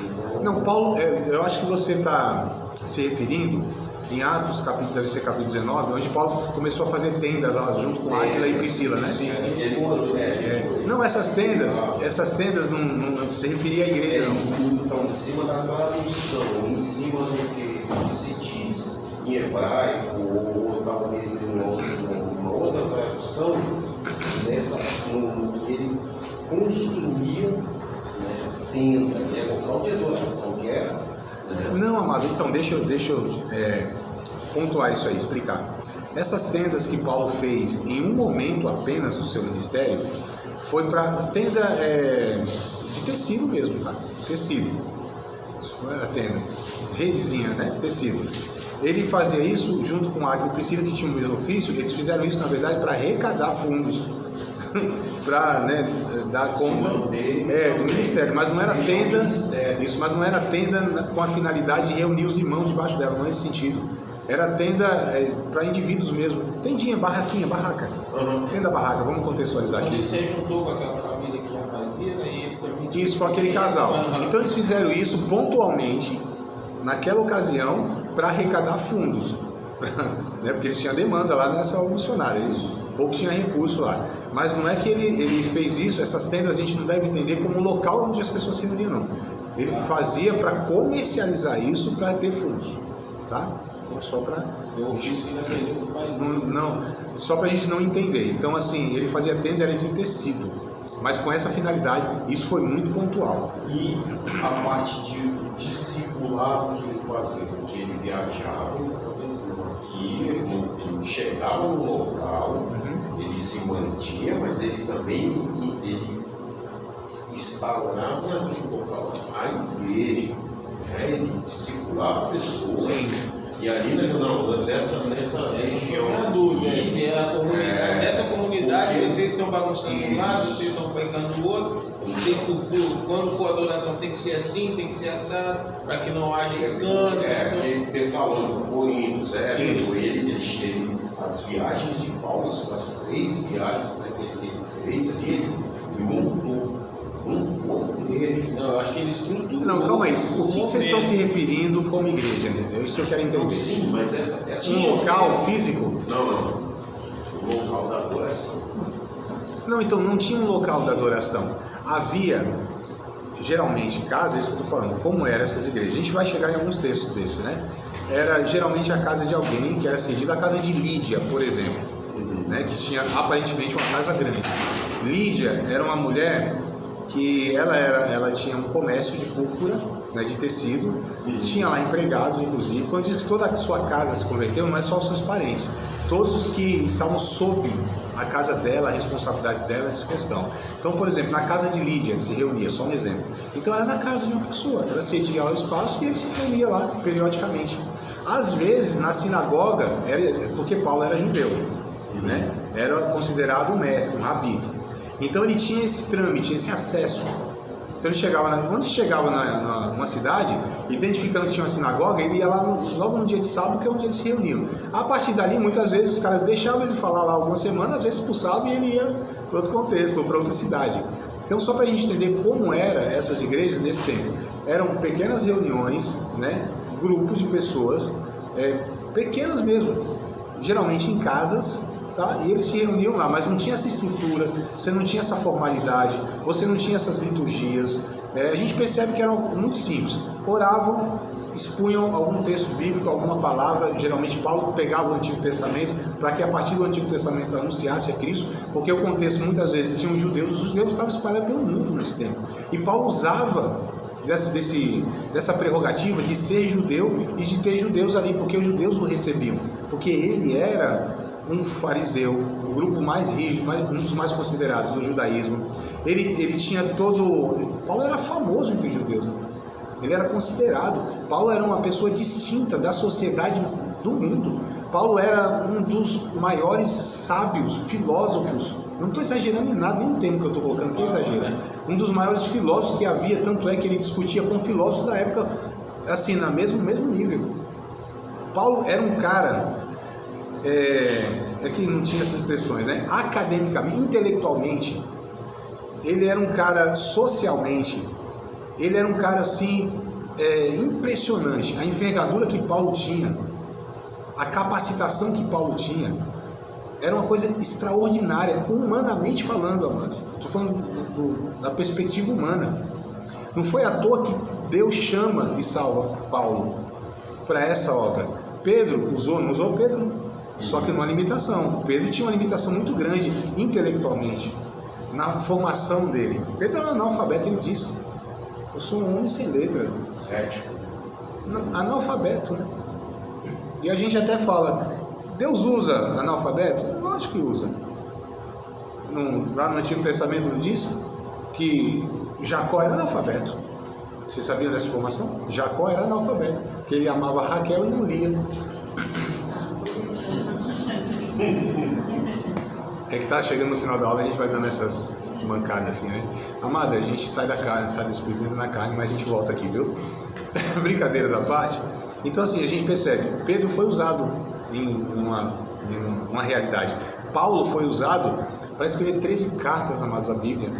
Então, não, Paulo, eu acho que você está se referindo em Atos, deve ser capítulo 19, onde Paulo começou a fazer tendas lá, junto com Áquila e Priscila, né? Sim, ele foi. Não, essas tendas não se referia à igreja, não. Então, em cima da tradução, em cima do que se diz em hebraico, ou talvez em uma outra tradução, ele construía, né, tenda, né, local de adoração que era. Né? Não, amado, então deixa eu pontuar isso aí, explicar. Essas tendas que Paulo fez em um momento apenas do seu ministério, foi para tenda de tecido mesmo, tá? Tecido. Isso não era tenda. Redezinha, né? Tecido. Ele fazia isso junto com Áquila e Priscila, que tinham o mesmo ofício. Eles fizeram isso, na verdade, para arrecadar fundos, para, né, dar conta do ministério. Mas não era tenda, isso, mas não era tenda com a finalidade de reunir os irmãos debaixo dela, não é esse sentido. Era tenda para indivíduos mesmo. Tendinha, barraquinha, barraca. Tenda, barraca, vamos contextualizar aqui. Ele se juntou com aquela família que já fazia, né, e ele também... Isso, com aquele casal. Então eles fizeram isso pontualmente, naquela ocasião, para arrecadar fundos. Né? Porque eles tinham demanda lá nessa missionária, ou que tinha recurso lá. Mas não é que ele fez isso, essas tendas a gente não deve entender como um local onde as pessoas se reuniam, não. Ele fazia para comercializar isso, para ter fundos. Tá? Só para... Não, só para a gente não entender. Então, assim, ele fazia tenda de tecido, mas com essa finalidade, isso foi muito pontual. E a parte de discipulado que ele fazia, porque ele viajava, ele chegava no local, ele se mantinha, mas ele também instaurava naquele local a igreja, né? Ele discipulava pessoas. Sim. E ali nessa região. Não há dúvida, se é a comunidade, nessa comunidade vocês estão bagunçando um lado, vocês estão pecando do outro. Quando for adoração tem que ser assim, tem que ser assado, para que não haja escândalo. Porque Tessalônica, Coríntios, as viagens de Paulo, as 3 viagens, né, que ele fez ali, ele montou igreja. Não, eu acho que ele estrutura. Não, calma aí. O que vocês estão se referindo como igreja? Né? Isso eu quero entender. Não, sim, mas essa Um local físico? Não. O local da adoração. Não, então não tinha um local da adoração. Havia, geralmente, casa, é isso que eu estou falando, como eram essas igrejas. A gente vai chegar em alguns textos desses, né? Era geralmente a casa de alguém que era cedida, a casa de Lídia, por exemplo, né? Que tinha aparentemente uma casa grande. Lídia era uma mulher que ela tinha um comércio de púrpura, né, de tecido, tinha lá empregados, inclusive. Quando diz que toda a sua casa se converteu, não é só os seus parentes, todos os que estavam sob a casa dela, a responsabilidade dela nessa questão. Então, por exemplo, na casa de Lídia se reunia, só um exemplo. Então era na casa de uma pessoa, ela cedia lá o espaço e ele se reunia lá periodicamente. Às vezes na sinagoga, porque Paulo era judeu, né? Era considerado um mestre, um rabi. Então ele tinha esse trâmite, tinha esse acesso. Então ele chegava, onde chegava numa cidade, identificando que tinha uma sinagoga, ele ia lá logo no dia de sábado, que é onde eles se reuniam. A partir dali, muitas vezes, os caras deixavam ele falar lá algumas semanas, às vezes expulsavam e ele ia para outro contexto, ou para outra cidade. Então, só para a gente entender como eram essas igrejas nesse tempo. Eram pequenas reuniões, né, grupos de pessoas, pequenas mesmo, geralmente em casas, tá? E eles se reuniam lá, mas não tinha essa estrutura, você não tinha essa formalidade, você não tinha essas liturgias. A gente percebe que era muito simples. Oravam, expunham algum texto bíblico, alguma palavra. Geralmente Paulo pegava o Antigo Testamento para que a partir do Antigo Testamento anunciasse a Cristo, porque o contexto muitas vezes tinha os judeus estavam espalhados pelo mundo nesse tempo. E Paulo usava dessa prerrogativa de ser judeu e de ter judeus ali, porque os judeus o recebiam, porque ele era um fariseu, o grupo mais rígido, um dos mais considerados do judaísmo. Ele tinha Paulo era famoso entre os judeus, ele era considerado. Paulo era uma pessoa distinta da sociedade do mundo. Paulo era um dos maiores sábios, filósofos. Não estou exagerando em nada, nem o termo que eu estou colocando aqui é exagero. Um dos maiores filósofos que havia, tanto é que ele discutia com filósofos da época, assim, no mesmo nível. Paulo era um cara, que não tinha essas expressões, né? Academicamente, intelectualmente, ele era um cara socialmente, ele era um cara assim, impressionante. A envergadura que Paulo tinha, a capacitação que Paulo tinha, era uma coisa extraordinária, humanamente falando, amado. Estou falando da perspectiva humana. Não foi à toa que Deus chama e salva Paulo para essa obra. Pedro não usou Pedro, só que numa limitação. Pedro tinha uma limitação muito grande intelectualmente, na formação dele. Pedro era analfabeto, ele disse: eu sou um homem sem letra. Cético. Analfabeto, né? E a gente até fala, Deus usa analfabeto? Lógico que usa. Lá no Antigo Testamento não diz que Jacó era analfabeto. Vocês sabiam dessa informação? Jacó era analfabeto, que ele amava Raquel e não lia. É que tá chegando no final da aula, a gente vai dando essas mancadas assim, né? Amada, a gente sai da carne, sai do espírito, entra na carne, mas a gente volta aqui, viu? Brincadeiras à parte. Então assim, a gente percebe, Pedro foi usado em uma realidade. Paulo foi usado para escrever 13 cartas, amados, da Bíblia.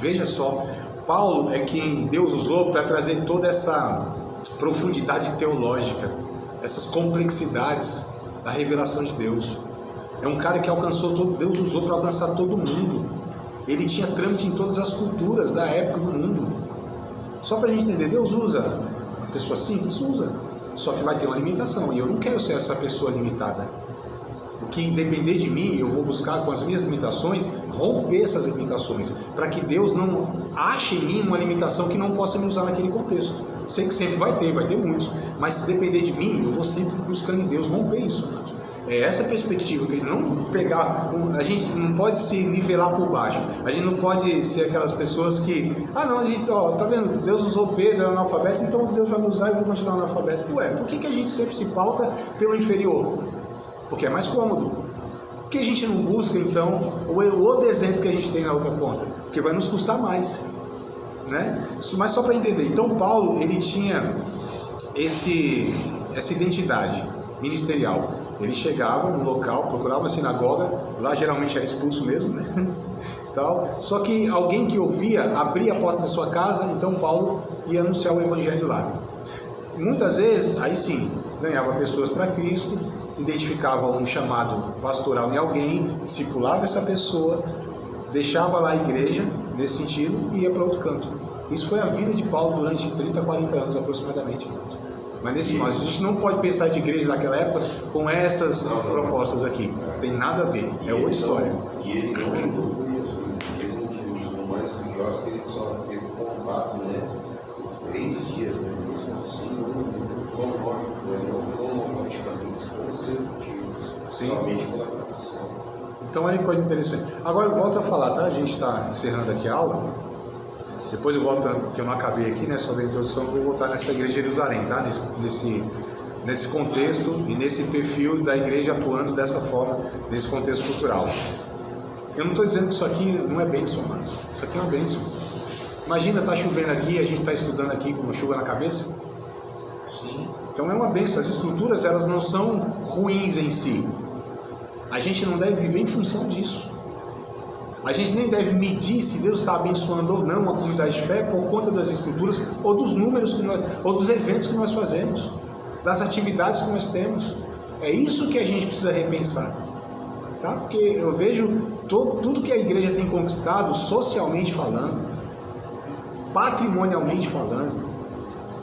Veja só, Paulo é quem Deus usou para trazer toda essa profundidade teológica, essas complexidades da revelação de Deus. É um cara que Deus usou para alcançar todo mundo. Ele tinha trâmite em todas as culturas da época do mundo. Só para a gente entender, Deus usa a pessoa simples, usa. Só que vai ter uma limitação, e eu não quero ser essa pessoa limitada. O que depender de mim, eu vou buscar com as minhas limitações, romper essas limitações, para que Deus não ache em mim uma limitação que não possa me usar naquele contexto. Sei que sempre vai ter muitos, mas se depender de mim, eu vou sempre buscando em Deus romper isso. É essa perspectiva, que não pegar, a gente não pode se nivelar por baixo, a gente não pode ser aquelas pessoas que, a gente, tá vendo, Deus usou Pedro, era analfabeto, então Deus vai me usar e eu vou continuar analfabeto. Ué, por que a gente sempre se pauta pelo inferior? Porque é mais cômodo. Por que a gente não busca, então, o outro exemplo que a gente tem na outra ponta? Porque vai nos custar mais, né? Mas só para entender, então Paulo, ele tinha essa identidade ministerial. Ele chegava no local, procurava uma sinagoga, lá geralmente era expulso mesmo, né? Só que alguém que ouvia, abria a porta da sua casa, então Paulo e anunciar o evangelho lá. Muitas vezes, aí sim, ganhava pessoas para Cristo, identificava um chamado pastoral em alguém, discipulava essa pessoa, deixava lá a igreja, nesse sentido, e ia para outro canto. Isso foi a vida de Paulo durante 30, 40 anos aproximadamente. Mas nesse caso, a gente não pode pensar de igreja naquela época com essas propostas aqui. Não tem nada a ver, é outra história. E ele não mudou por isso. Dizem que os mais estudiosos que ele só teve contato, né, por 3 dias, né, mesmo assim, não cronologicamente consecutivos, somente pela tradição. Então olha que coisa interessante. Agora eu volto a falar, tá? A gente está encerrando aqui a aula. Depois eu volto, que eu não acabei aqui, né, sobre a introdução, eu vou voltar nessa igreja de Jerusalém, tá? Nesse contexto e nesse perfil da igreja atuando dessa forma, nesse contexto cultural. Eu não estou dizendo que isso aqui não é bênção, mas isso aqui é uma bênção. Imagina, tá chovendo aqui, a gente está estudando aqui com chuva na cabeça. Sim. Então é uma bênção. As estruturas, elas não são ruins em si. A gente não deve viver em função disso. A gente nem deve medir se Deus está abençoando ou não a comunidade de fé por conta das estruturas ou dos números ou dos eventos que nós fazemos, das atividades que nós temos. É isso que a gente precisa repensar, tá? Porque eu vejo tudo que a igreja tem conquistado, socialmente falando, patrimonialmente falando,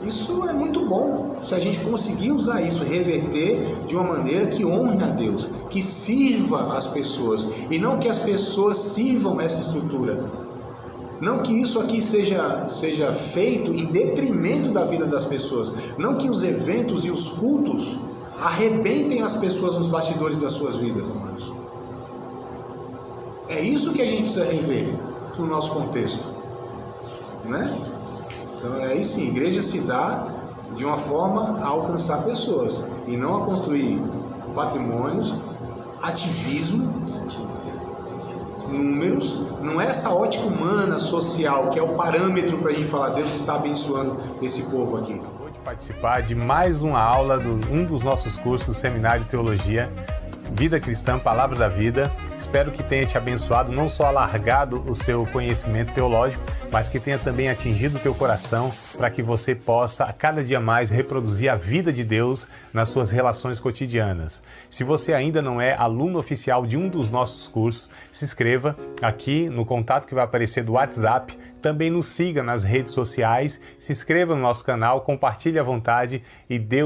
isso é muito bom, se a gente conseguir usar isso, reverter de uma maneira que honre a Deus, que sirva as pessoas, e não que as pessoas sirvam essa estrutura. Não que isso aqui seja feito em detrimento da vida das pessoas. Não que os eventos e os cultos arrebentem as pessoas nos bastidores das suas vidas, amados. É isso que a gente precisa rever no nosso contexto, né? Então, aí sim, a igreja se dá de uma forma a alcançar pessoas e não a construir patrimônios, ativismo, números. Não é essa ótica humana, social, que é o parâmetro para a gente falar Deus está abençoando esse povo aqui. Vou participar de mais uma aula de um dos nossos cursos, Seminário de Teologia, Vida Cristã, Palavra da Vida. Espero que tenha te abençoado, não só alargado o seu conhecimento teológico, mas que tenha também atingido o teu coração para que você possa, a cada dia mais, reproduzir a vida de Deus nas suas relações cotidianas. Se você ainda não é aluno oficial de um dos nossos cursos, se inscreva aqui no contato que vai aparecer do WhatsApp. Também nos siga nas redes sociais, se inscreva no nosso canal, compartilhe à vontade e Deus